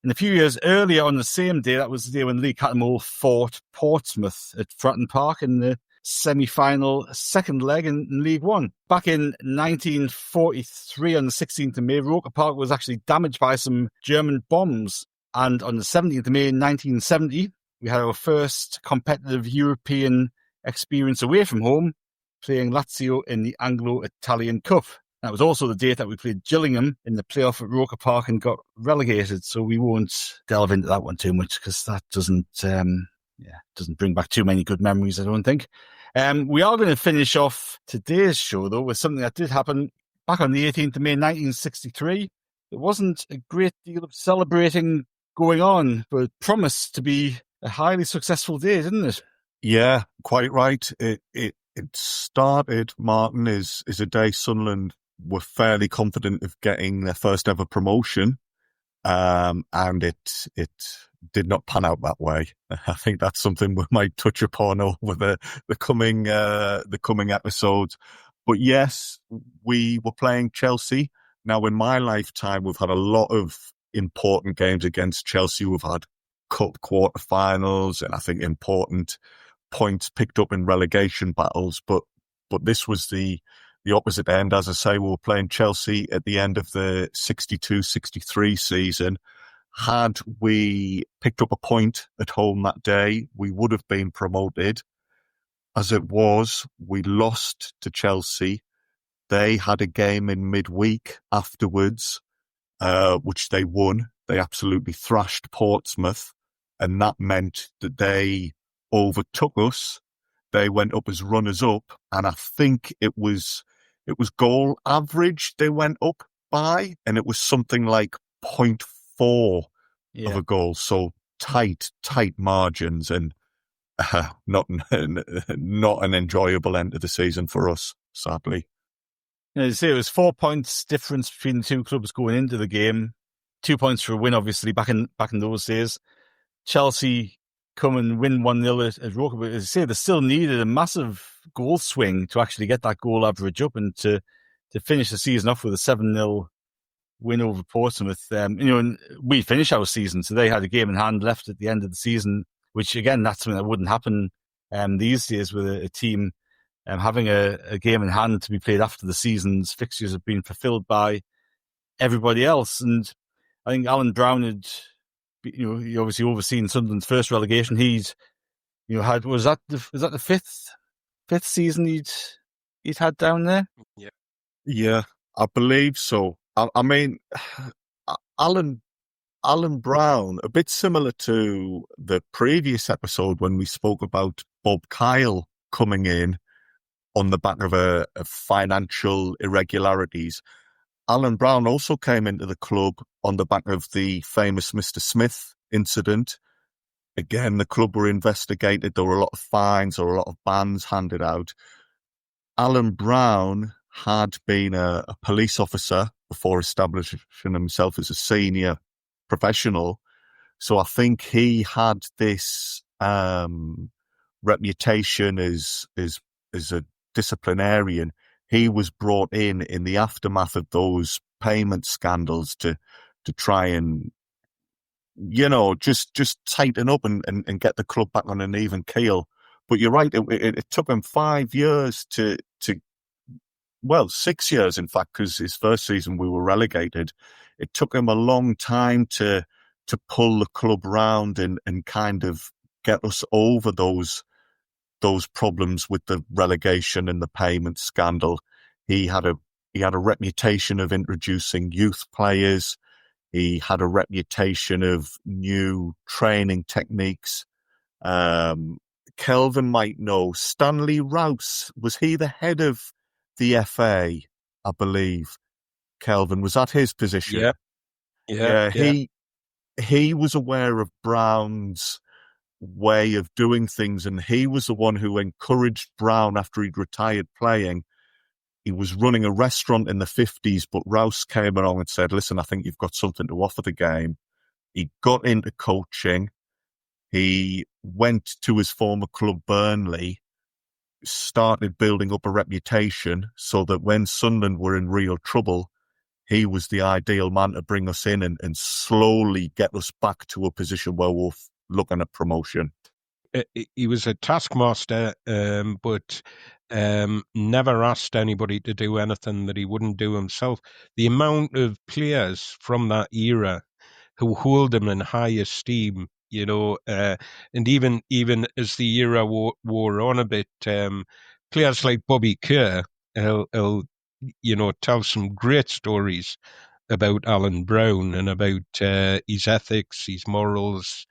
And a few years earlier on the same day, that was the day when Lee Cattermole fought Portsmouth at Fratton Park in the semi-final second leg in League One. Back in 1943, on the 16th of May, Roker Park was actually damaged by some German bombs. And on the 17th of May 1970, we had our first competitive European experience away from home, playing Lazio in the Anglo-Italian Cup. That was also the date that we played Gillingham in the playoff at Roker Park and got relegated. So we won't delve into that one too much, because that doesn't bring back too many good memories, I don't think. We are going to finish off today's show, though, with something that did happen back on the 18th of May 1963. There wasn't a great deal of celebrating going on, but it promised to be a highly successful day, didn't it? Yeah, quite right. It started, Martin, is a day Sunderland were fairly confident of getting their first ever promotion, and it did not pan out that way. I think that's something we might touch upon over the coming episodes. But yes, we were playing Chelsea. Now, in my lifetime, we've had a lot of important games against Chelsea. We've had cup quarterfinals, and I think important points picked up in relegation battles. But this was the opposite end. As I say, we were playing Chelsea at the end of the 62-63 season. Had we picked up a point at home that day, we would have been promoted. As it was, we lost to Chelsea. They had a game in midweek afterwards, which they won. They absolutely thrashed Portsmouth, and that meant that they overtook us. They went up as runners-up, and I think it was goal average they went up by, and it was something like 0.4 of a goal. So tight margins, and not an enjoyable end of the season for us, sadly. You say it was 4 points difference between the two clubs going into the game. 2 points for a win, obviously, back in those days. Chelsea come and win 1-0 at Roker, but as I say, they still needed a massive goal swing to actually get that goal average up and to finish the season off with a 7-0 win over Portsmouth. And we finished our season, so they had a game in hand left at the end of the season, which again, that's something that wouldn't happen these days with a team having a game in hand to be played after the season's fixtures have been fulfilled by everybody else. And I think Alan Brown had, he obviously overseen Sunderland's first relegation. He'd had, was that the fifth season he'd had down there? Yeah, I believe so. I mean, Alan Brown, a bit similar to the previous episode when we spoke about Bob Kyle coming in on the back of a financial irregularities. Alan Brown also came into the club on the back of the famous Mr. Smith incident. Again, the club were investigated. There were a lot of fines or a lot of bans handed out. Alan Brown had been a police officer before establishing himself as a senior professional. So I think he had this reputation as a disciplinarian. He was brought in the aftermath of those payment scandals to try and, just tighten up and get the club back on an even keel. But you're right, it took him 5 years to 6 years, in fact, because his first season we were relegated. It took him a long time to pull the club round and kind of get us over those problems with the relegation and the payment scandal. He had a reputation of introducing youth players. He had a reputation of new training techniques. Kelvin might know. Stanley Rouse, was he the head of the FA? I believe. Kelvin, was that his position? Yeah. He was aware of Brown's way of doing things, and he was the one who encouraged Brown after he'd retired playing. He was running a restaurant in the 50s, but Rouse came along and said, listen, I think you've got something to offer the game. He got into coaching. He went to his former club, Burnley, started building up a reputation so that when Sunderland were in real trouble, he was the ideal man to bring us in and slowly get us back to a position where we're looking at promotion. He was a taskmaster, but never asked anybody to do anything that he wouldn't do himself. The amount of players from that era who hold him in high esteem, and even as the era wore on a bit, players like Bobby Kerr, he'll tell some great stories about Alan Brown and about his ethics, his morals.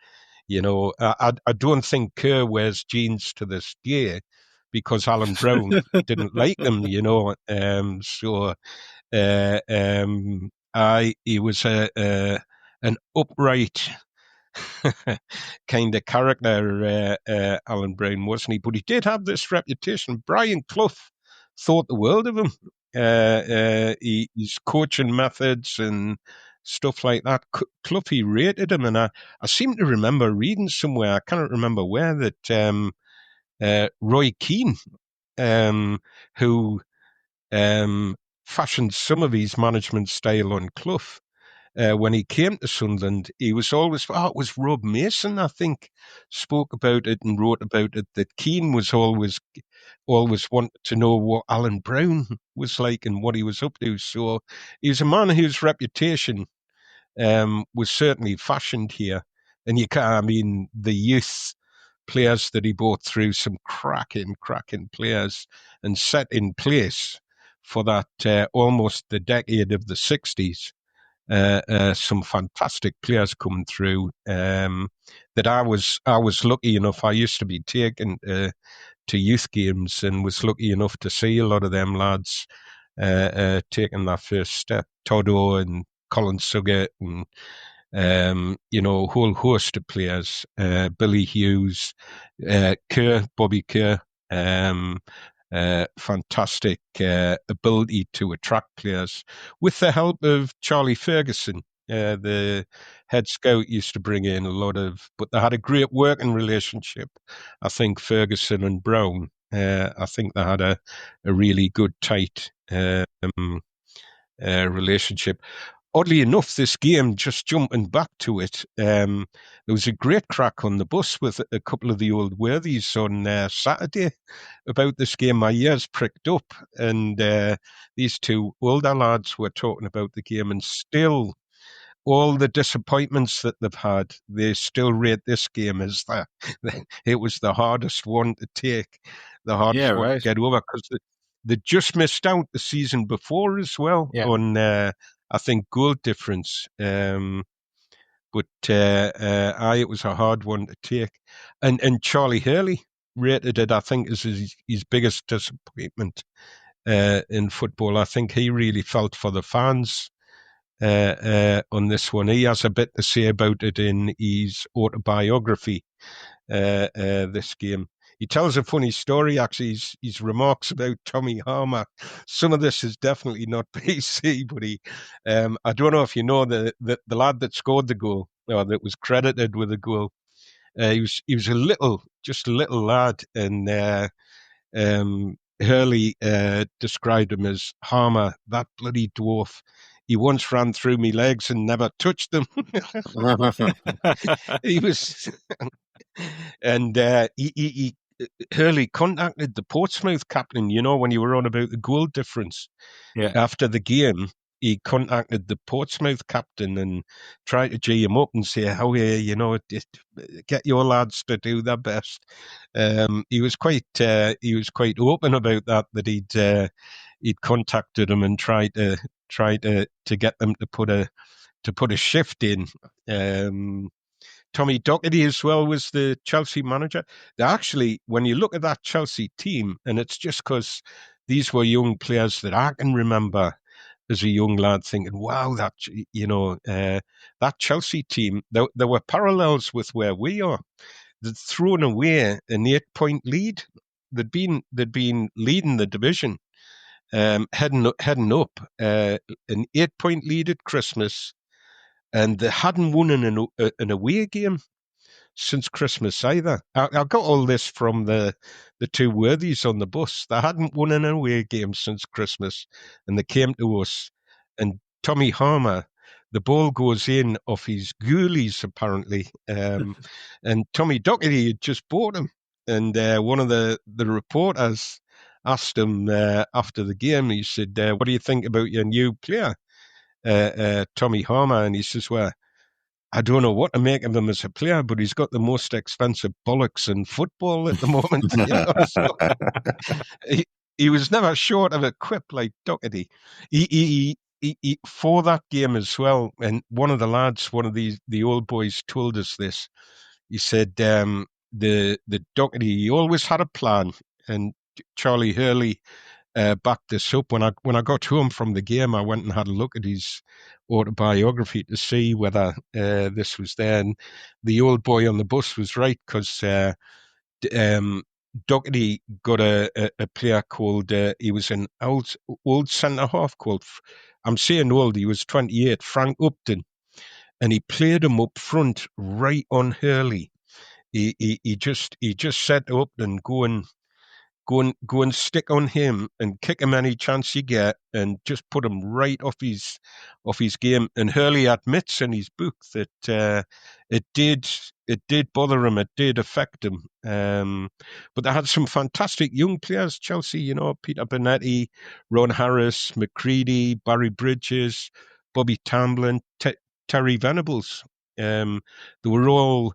I don't think Kerr wears jeans to this day because Alan Brown didn't like him, he was an upright kind of character, Alan Brown, wasn't he? But he did have this reputation. Brian Clough thought the world of him. His coaching methods and stuff like that. Cloughy rated him, and I seem to remember reading somewhere, I cannot remember where, that Roy Keane, who fashioned some of his management style on Clough, when he came to Sunderland, he was always, it was Rob Mason, I think, spoke about it and wrote about it, that Keane was always wanted to know what Alan Brown was like and what he was up to. So he was a man whose reputation was certainly fashioned here. And the youth players that he brought through, some cracking players, and set in place for that almost the decade of the 60s. Some fantastic players coming through that I was lucky enough. I used to be taken to youth games and was lucky enough to see a lot of them lads taking that first step. Todo and Colin Suggett and a whole host of players. Billy Hughes, Bobby Kerr. Fantastic ability to attract players with the help of Charlie Ferguson. The head scout used to bring in a lot but they had a great working relationship. I think Ferguson and Brown, I think they had a really good, tight relationship. Oddly enough, this game, just jumping back to it, there was a great crack on the bus with a couple of the old worthies on Saturday about this game. My ears pricked up, and these two older lads were talking about the game, and still, all the disappointments that they've had, they still rate this game as it was the hardest one to take, the hardest one to get over, because they just missed out the season before as well on... I think goal difference, it was a hard one to take, and Charlie Hurley rated it, I think, as his biggest disappointment in football. I think he really felt for the fans on this one. He has a bit to say about it in his autobiography, this game. He tells a funny story, actually, his remarks about Tommy Harmer. Some of this is definitely not PC, but I don't know if you know the lad that scored the goal, or that was credited with the goal. He was a little lad, and Hurley described him as Harmer, that bloody dwarf. He once ran through me legs and never touched them. He was, and he Hurley contacted the Portsmouth captain. You know, when you were on about the goal difference, after the game, he contacted the Portsmouth captain and tried to G him up and say, "How get your lads to do their best." He was quite open about that he'd contacted him and tried to get them to put a shift in. Tommy Docherty as well was the Chelsea manager. Actually, when you look at that Chelsea team, and it's just because these were young players that I can remember as a young lad thinking, wow, that Chelsea team, there were parallels with where we are. They'd thrown away an 8-point lead. They'd been leading the division, heading up, an 8-point lead at Christmas, and they hadn't won an away game since Christmas either. I got all this from the two worthies on the bus. They hadn't won an away game since Christmas, and they came to us. And Tommy Harmer, the ball goes in off his ghoulies, apparently. And Tommy Docherty had just bought him. And one of the reporters asked him after the game, he said, what do you think about your new player, Tommy Harmer? And he says, well, I don't know what to make of him as a player, but he's got the most expensive bollocks in football at the moment. So he was never short of a quip like Docherty. He for that game as well, and one of the old boys told us this. He said the Docherty, he always had a plan, and Charlie Hurley backed this up. When I got home from the game, I went and had a look at his autobiography to see whether this was there. And the old boy on the bus was right, because Docherty got a player called, he was an old centre-half called, I'm saying old, he was 28, Frank Upton, and he played him up front right on Hurley. He just said to Upton, go and stick on him and kick him any chance you get, and just put him right off his game. And Hurley admits in his book that it did bother him, it did affect him. But they had some fantastic young players, Chelsea. You know, Peter Bonetti, Ron Harris, McCready, Barry Bridges, Bobby Tamblyn, Terry Venables. They were all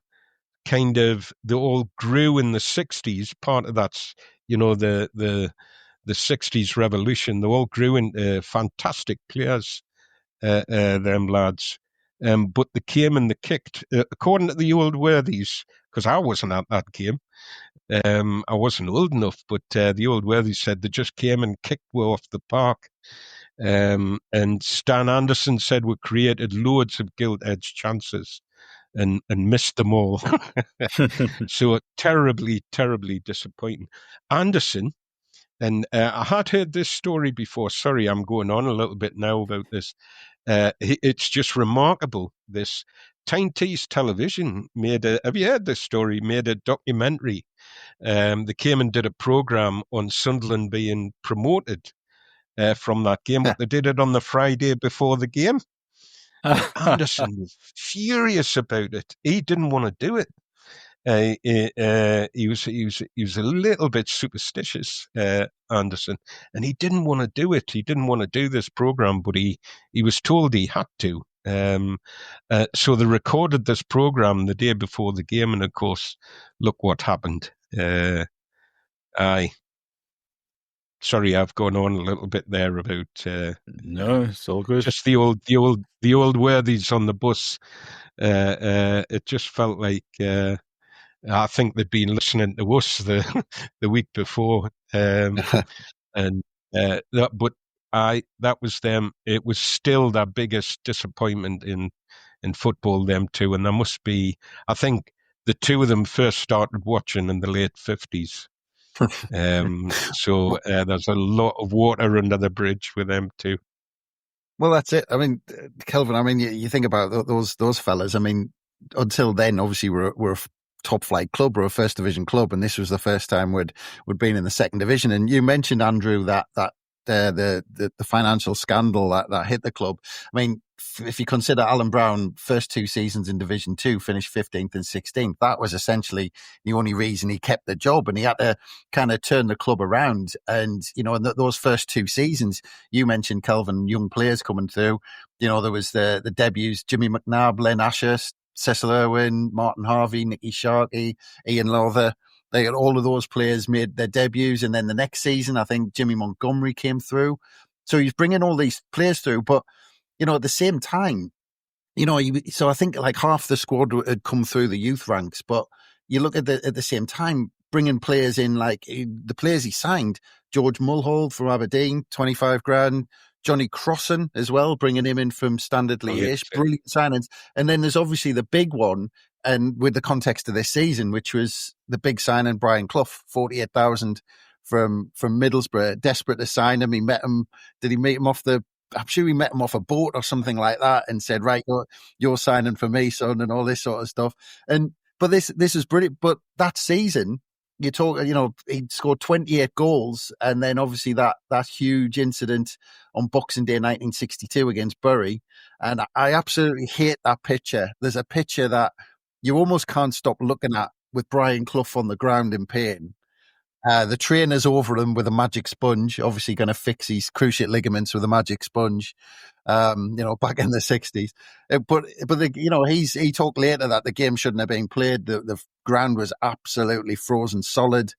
they all grew in the 60s. Part of that's, you know, the 60s revolution. They all grew into fantastic players, them lads. But they came and they kicked, according to the old worthies, because I wasn't at that game. I wasn't old enough, but the old worthies said they just came and kicked off the park. And Stan Anderson said we created loads of gilt-edged chances and missed them all. So terribly, terribly disappointing. Anderson, and I had heard this story before. Sorry, I'm going on a little bit now about this. It's just remarkable. This Tyne-Tees Television have you heard this story, made a documentary. They came and did a programme on Sunderland being promoted from that game, but they did it on the Friday before the game. Anderson was furious about it. He didn't want to do it. He was a little bit superstitious, Anderson, and he didn't want to do it. He didn't want to do this program, but he was told he had to. So they recorded this program the day before the game, and of course, look what happened. Sorry, I've gone on a little bit there about. No, it's all good. Just the old worthies on the bus. It just felt like I think they'd been listening to us the week before, and But that was them. It was still their biggest disappointment in football, them two. And there must be, I think the two of them first started watching in the late 50s. So there's a lot of water under the bridge with them too. Well, that's it. I mean, Kelvin, I mean, you think about those fellas. I mean, until then, obviously, we're a top flight club, we're a first division club, and this was the first time we'd been in the second division. And you mentioned, Andrew, that the financial scandal that hit the club. I mean, if you consider Alan Brown, first two seasons in Division 2, finished 15th and 16th, that was essentially the only reason he kept the job, and he had to kind of turn the club around. And, you know, in those first two seasons, you mentioned, Kelvin, young players coming through. You know, there was the debuts, Jimmy McNabb, Len Asher, Cecil Irwin, Martin Harvey, Nicky Sharkey, Ian Lowther. All of those players made their debuts. And then the next season, I think Jimmy Montgomery came through. So he's bringing all these players through. But, you know, at the same time, you know, so I think like half the squad had come through the youth ranks. But you look at the same time, bringing players in, like the players he signed, George Mulhall from Aberdeen, 25 grand. Johnny Crossan as well, bringing him in from Standard Liège. Brilliant signings. And then there's obviously the big one, and with the context of this season, which was the big signing, Brian Clough, 48,000 from Middlesbrough. Desperate to sign him. He met him. Did he meet him I'm sure he met him off a boat or something like that, and said, right, you're signing for me, son, and all this sort of stuff. But this is brilliant. But that season, you know, he scored 28 goals, and then obviously that huge incident on Boxing Day 1962 against Bury. And I absolutely hate that picture. There's a picture that you almost can't stop looking at with Brian Clough on the ground in pain. The trainer's over him with a magic sponge, obviously going to fix his cruciate ligaments with a magic sponge, you know, back in the 60s. But you know, he talked later that the game shouldn't have been played. The ground was absolutely frozen solid,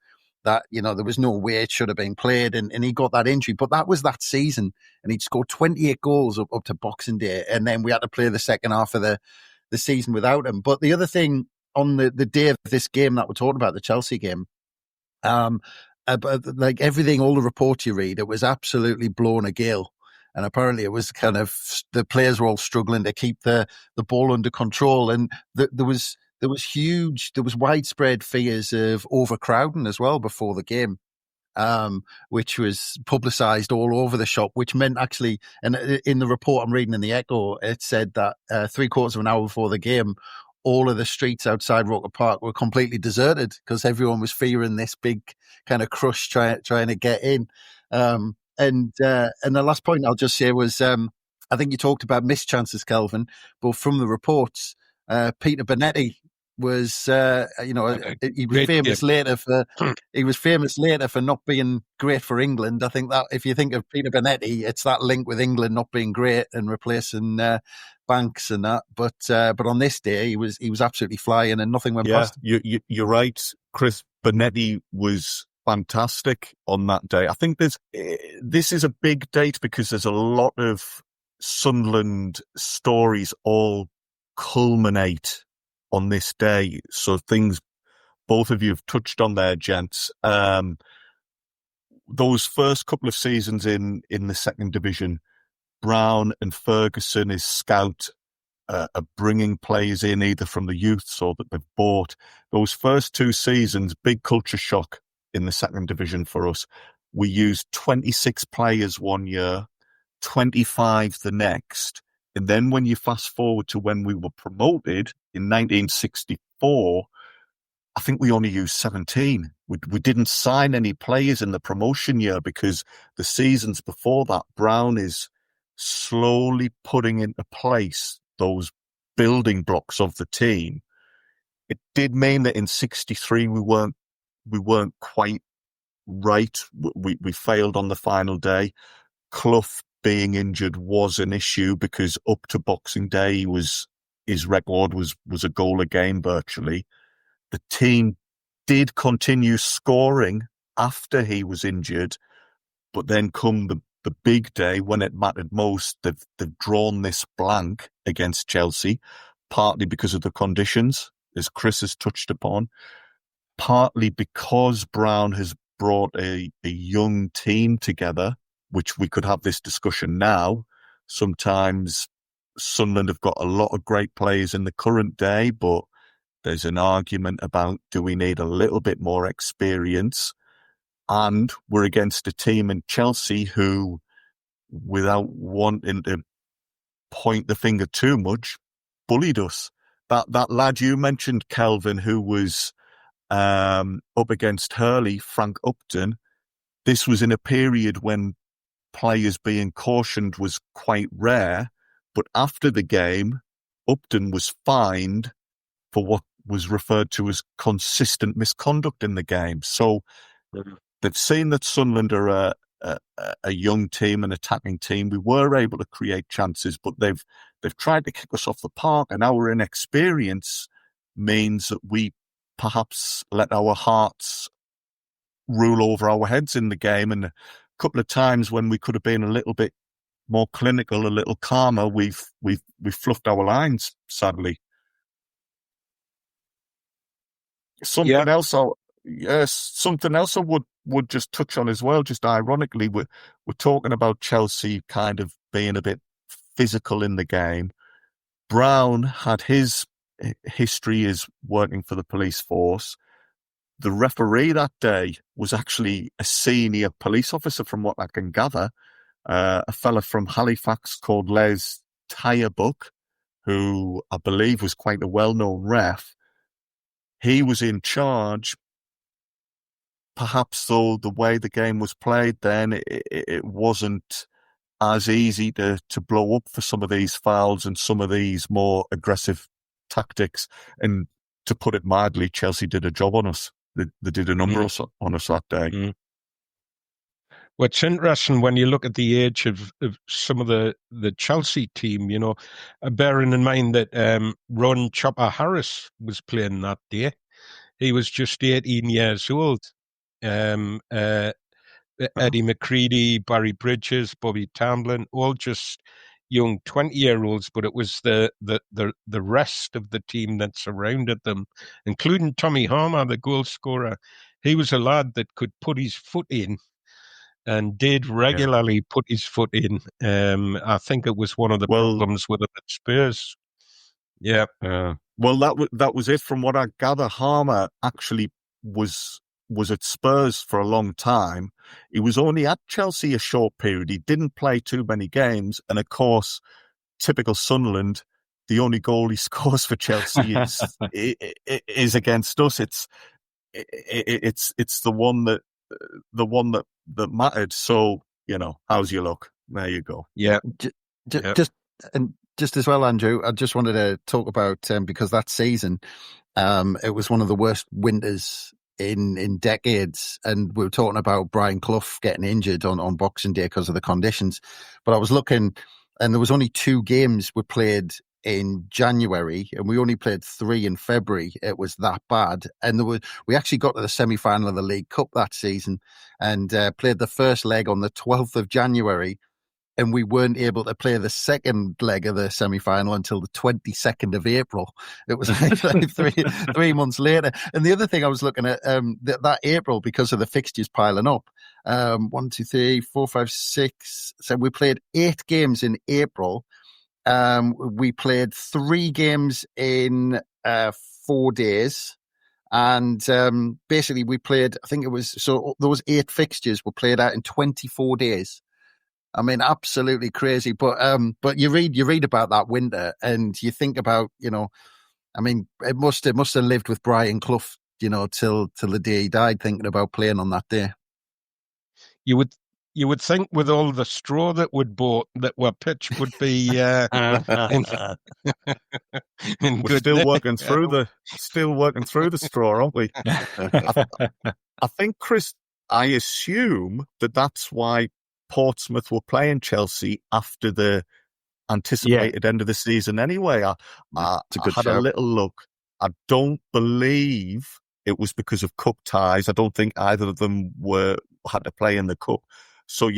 that, you know, there was no way it should have been played, and he got that injury. But that was that season, and he'd scored 28 goals up to Boxing Day, and then we had to play the second half of the season without him. But the other thing, on the day of this game that we're talking about, the Chelsea game, like everything, all the reports you read, it was absolutely blowing a gale. And apparently it was kind of, the players were all struggling to keep the ball under control. And there was widespread fears of overcrowding as well before the game, which was publicised all over the shop, which meant actually, and in the report I'm reading in the Echo, it said that 3/4 of an hour before the game, all of the streets outside Roker Park were completely deserted because everyone was fearing this big kind of crush trying to get in. And the last point I'll just say was, I think you talked about missed chances, Kelvin, but from the reports, Peter Bonetti was, you know, he was famous later for not being great for England. I think that if you think of Peter Bonetti, it's that link with England not being great and replacing Banks and that. But on this day, he was absolutely flying, and nothing went past him. You're right, Chris. Bonetti was fantastic on that day. I think this is a big date because there's a lot of Sunderland stories all culminate on this day. So things both of you have touched on there, gents. Those first couple of seasons in the second division, Brown and Ferguson, his scout, are bringing players in either from the youths or that they've bought. Those first two seasons, big culture shock in the second division for us. We used 26 players one year, 25 the next. And then when you fast forward to when we were promoted in 1964, I think we only used 17. We didn't sign any players in the promotion year because the seasons before that, Brown is slowly putting into place those building blocks of the team. It did mean that in 63 we weren't quite right. We failed on the final day. Clough being injured was an issue because up to Boxing Day his record was a goal a game virtually. The team did continue scoring after he was injured, but then come the big day when it mattered most, they've drawn this blank against Chelsea, partly because of the conditions, as Chris has touched upon, partly because Brown has brought a young team together which we could have this discussion now. Sometimes Sunderland have got a lot of great players in the current day, but there's an argument about, do we need a little bit more experience? And we're against a team in Chelsea who, without wanting to point the finger too much, bullied us. That lad you mentioned, Kelvin, who was up against Hurley, Frank Upton, this was in a period when players being cautioned was quite rare, but after the game, Upton was fined for what was referred to as consistent misconduct in the game. So they've seen that Sunderland are a young team, an attacking team. We were able to create chances, but they've tried to kick us off the park, and our inexperience means that we perhaps let our hearts rule over our heads in the game. And a couple of times when we could have been a little bit more clinical, a little calmer, we've fluffed our lines, sadly. Something else I would just touch on as well, just ironically, we're talking about Chelsea kind of being a bit physical in the game. Brown had his history as working for the police force. The referee that day was actually a senior police officer, from what I can gather, a fella from Halifax called Les Tyerbuck, who I believe was quite a well-known ref. He was in charge. Perhaps, though, the way the game was played then, it wasn't as easy to blow up for some of these fouls and some of these more aggressive tactics. And to put it mildly, Chelsea did a job on us. They did a number on us that day. What's interesting when you look at the age of some of the Chelsea team, bearing in mind that Ron Chopper Harris was playing that day. He was just 18 years old. Eddie McCready, Barry Bridges, Bobby Tamblyn, all just young 20-year-olds, but it was the rest of the team that surrounded them, including Tommy Harmer, the goal scorer. He was a lad that could put his foot in and did regularly put his foot in. I think it was one of the problems with him at Spurs. Yeah. Well, that was it. From what I gather, Harmer actually was at Spurs for a long time. He was only at Chelsea a short period. He didn't play too many games. And of course, typical Sunderland, the only goal he scores for Chelsea is against us. It's the one that mattered. So, how's your luck? There you go. Yeah. Just as well, Andrew, I just wanted to talk about, because that season, it was one of the worst winters in decades, and we were talking about Brian Clough getting injured on Boxing Day because of the conditions. But I was looking, and there was only 2 games we played in January, and we only played 3 in February. It was that bad. And we actually got to the semi-final of the League Cup that season and played the first leg on the 12th of January. And we weren't able to play the second leg of the semi-final until the 22nd of April. It was like 3 months later. And the other thing I was looking at, that April, because of the fixtures piling up, 1, 2, 3, 4, 5, 6. So we played 8 games in April. We played 3 games in 4 days. And basically we played, I think it was, so those 8 fixtures were played out in 24 days. I mean, absolutely crazy. But you read about that winter, and you think about, I mean, it must have lived with Brian Clough, till the day he died, thinking about playing on that day. You would think with all the straw that were pitched would be we're still working through the straw, aren't we? I think, Chris, I assume that's why Portsmouth were playing Chelsea after the anticipated end of the season anyway. I had a little look. I don't believe it was because of cup ties. I don't think either of them had to play in the cup. So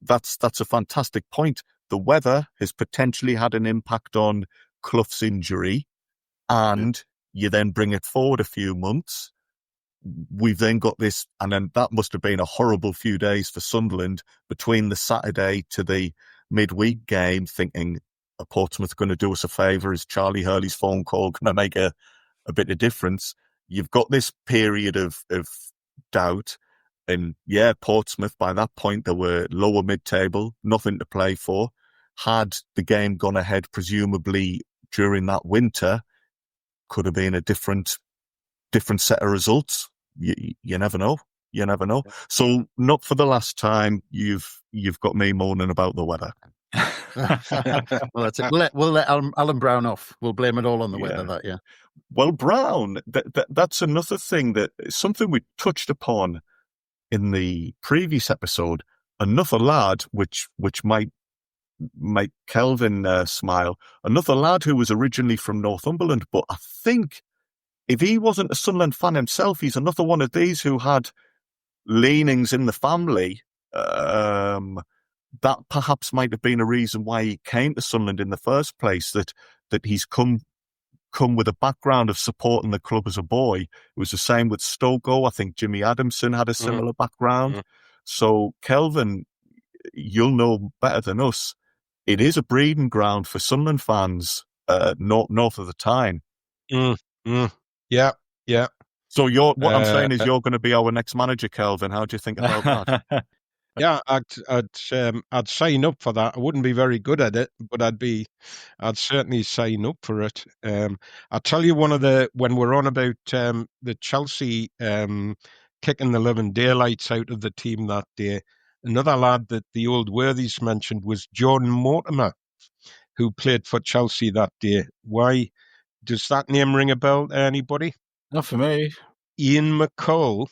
that's a fantastic point. The weather has potentially had an impact on Clough's injury, and you then bring it forward a few months. we've then got this, and then that must have been a horrible few days for Sunderland between the Saturday to the midweek game, thinking, are Portsmouth going to do us a favour? Is Charlie Hurley's phone call going to make a bit of difference? You've got this period of doubt. And yeah, Portsmouth, by that point, they were lower mid-table, nothing to play for. Had the game gone ahead, presumably during that winter, could have been a different set of results. You never know. You never know. So, not for the last time, you've got me moaning about the weather. Well, that's it. We'll let Alan Brown off. We'll blame it all on the weather. Yeah. Well, Brown, that's another thing, that something we touched upon in the previous episode. Another lad, which might make Kelvin smile. Another lad who was originally from Northumberland, but I think if he wasn't a Sunderland fan himself, he's another one of these who had leanings in the family. That perhaps might have been a reason why he came to Sunderland in the first place, that he's come with a background of supporting the club as a boy. It was the same with Stokoe. I think Jimmy Adamson had a similar background. So, Kelvin, you'll know better than us, it is a breeding ground for Sunderland fans north of the Tyne. Yeah. So what I'm saying is you're going to be our next manager, Kelvin. How do you think about that? Yeah, I'd sign up for that. I wouldn't be very good at it, but I'd certainly sign up for it. I'll tell you when we're on about the Chelsea kicking the living daylights out of the team that day, another lad that the old Worthies mentioned was Jordan Mortimer, who played for Chelsea that day. Why does that name ring a bell to anybody? Not for me. Ian McCall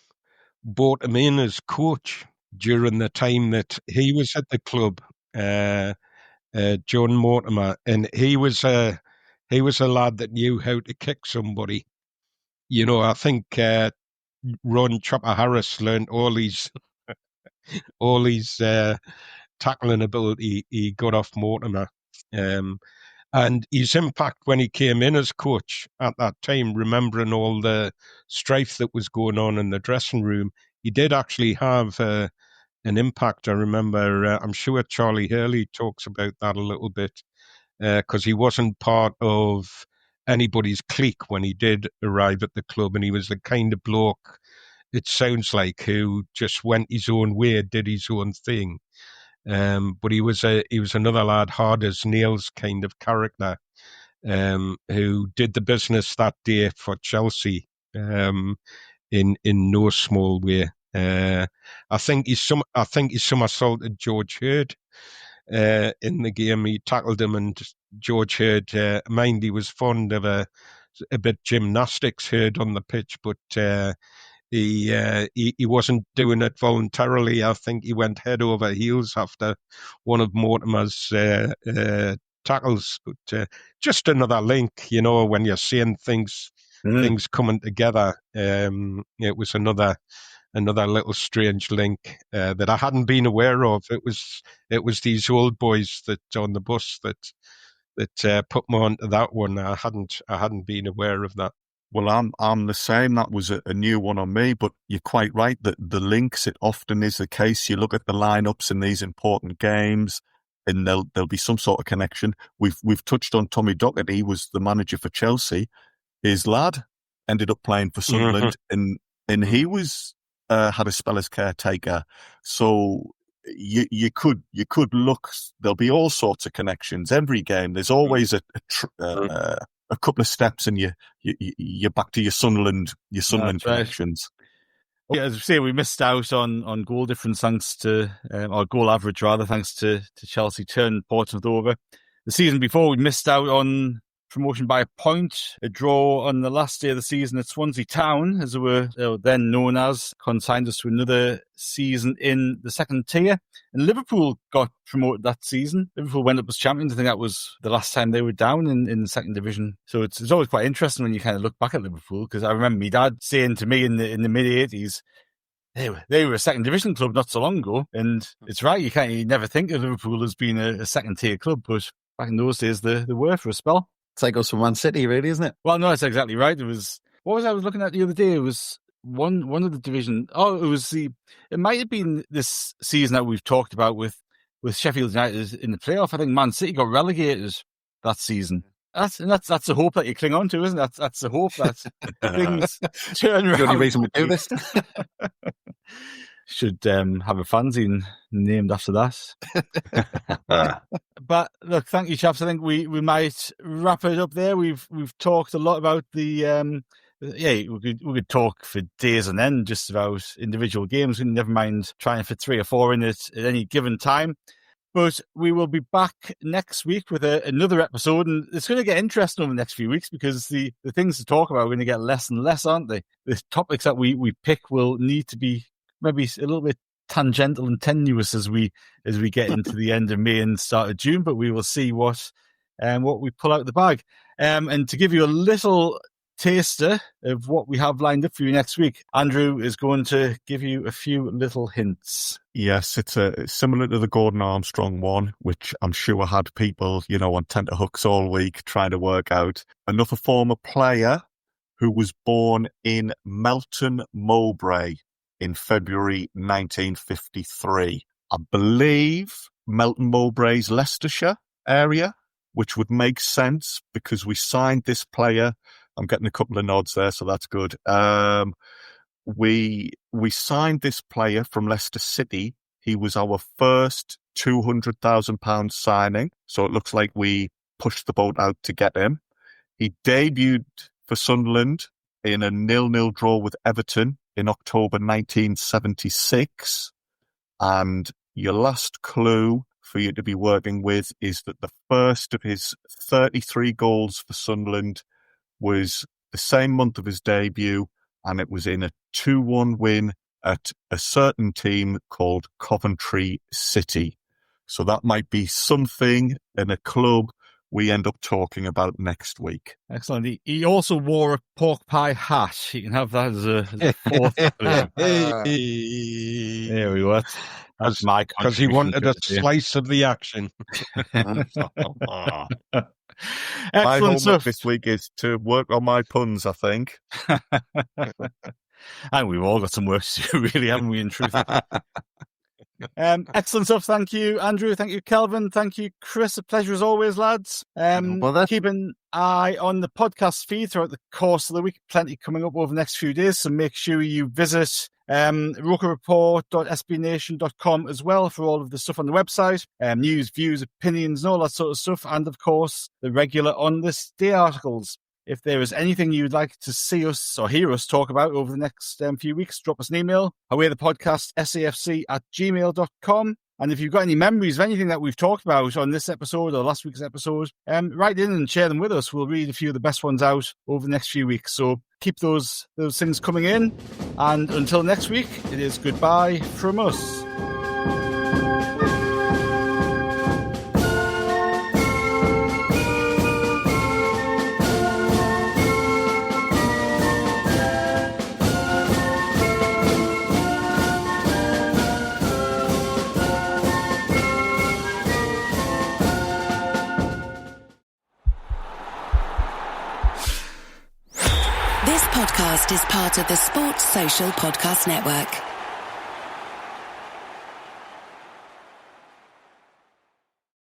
brought him in as coach during the time that he was at the club, John Mortimer, and he was a lad that knew how to kick somebody. You know, I think Ron Chopper Harris learned all his tackling ability he got off Mortimer. And his impact when he came in as coach at that time, remembering all the strife that was going on in the dressing room, he did actually have an impact. I remember, I'm sure Charlie Hurley talks about that a little bit, because he wasn't part of anybody's clique when he did arrive at the club, and he was the kind of bloke, it sounds like, who just went his own way, did his own thing. But he was another lad, hard as nails kind of character, who did the business that day for Chelsea, in no small way. I think he somersaulted George Hurd in the game. He tackled him, and George Hurd, mind he was fond of a bit gymnastics, Hurd, on the pitch, but he wasn't doing it voluntarily. I think he went head over heels after one of Mortimer's tackles. But just another link, you know, when you're seeing things coming together. It was another little strange link that I hadn't been aware of. It was these old boys that on the bus that put me onto that one. I hadn't been aware of that. Well, I'm the same. That was a new one on me, but you're quite right that the links, it often is the case. You look at the lineups in these important games, and there'll be some sort of connection. We've touched on Tommy Docherty. He was the manager for Chelsea. His lad ended up playing for Sunderland, and he was had a spell as caretaker. So you could look. There'll be all sorts of connections. Every game, there's always a couple of steps, and you're back to your Sunderland connections. Yeah, as we say, we missed out on goal difference thanks to, or goal average rather, thanks to Chelsea turning Portsmouth over. The season before, we missed out on promotion by a point. A draw on the last day of the season at Swansea Town, as they were then known as, consigned us to another season in the second tier. And Liverpool got promoted that season. Liverpool went up as champions. I think that was the last time they were down in the second division. So it's always quite interesting when you kind of look back at Liverpool, because I remember my dad saying to me in the mid-80s, they were a second division club not so long ago. And it's right, you never think of Liverpool as being a second tier club, but back in those days they were for a spell. It's like us from Man City, really, isn't it? Well, no, that's exactly right. What was I looking at the other day? It was one of the division. It might have been this season that we've talked about with Sheffield United in the playoff. I think Man City got relegated that season. That's the hope that you cling on to, isn't it? That's the hope that things turn around. The only reason we do this. Should have a fanzine named after that. But look, thank you, chaps. I think we might wrap it up there. We've talked a lot about the we could talk for days on end just about individual games. Never mind trying to fit 3 or 4 in it at any given time. But we will be back next week with another episode, and it's going to get interesting over the next few weeks because the things to talk about are going to get less and less, aren't they? The topics that we pick will need to be maybe a little bit tangential and tenuous as we get into the end of May and start of June, but we will see what we pull out of the bag. And to give you a little taster of what we have lined up for you next week, Andrew is going to give you a few little hints. Yes, it's similar to the Gordon Armstrong one, which I'm sure had people, on tenterhooks all week trying to work out. Another former player who was born in Melton Mowbray in February 1953. I believe Melton Mowbray's Leicestershire area, which would make sense because we signed this player. I'm getting a couple of nods there, so that's good. We signed this player from Leicester City. He was our first £200,000 signing, so it looks like we pushed the boat out to get him. He debuted for Sunderland in a 0-0 draw with Everton in October 1976. And your last clue for you to be working with is that the first of his 33 goals for Sunderland was the same month of his debut, and it was in a 2-1 win at a certain team called Coventry City. So that might be something in a club we end up talking about next week. Excellent. He also wore a pork pie hat. You can have that as a fourth. There we go. That's my because he wanted a slice of the action. My homework this week is to work on my puns, I think. And we've all got some work to do, really, haven't we, in truth? Excellent stuff. Thank you, Andrew. Thank you, Kelvin. Thank you, Chris. A pleasure as always, lads. Keep an eye on the podcast feed throughout the course of the week. Plenty coming up over the next few days, so make sure you visit rokerreport.sbnation.com as well for all of the stuff on the website, news, views, opinions, and all that sort of stuff. And of course, the regular on this day articles. If there is anything you'd like to see us or hear us talk about over the next few weeks, drop us an email, awaythepodcast@safc@gmail.com. And if you've got any memories of anything that we've talked about on this episode or last week's episode, write in and share them with us. We'll read a few of the best ones out over the next few weeks. So keep those things coming in. And until next week, it is goodbye from us. This podcast is part of the Sports Social Podcast Network.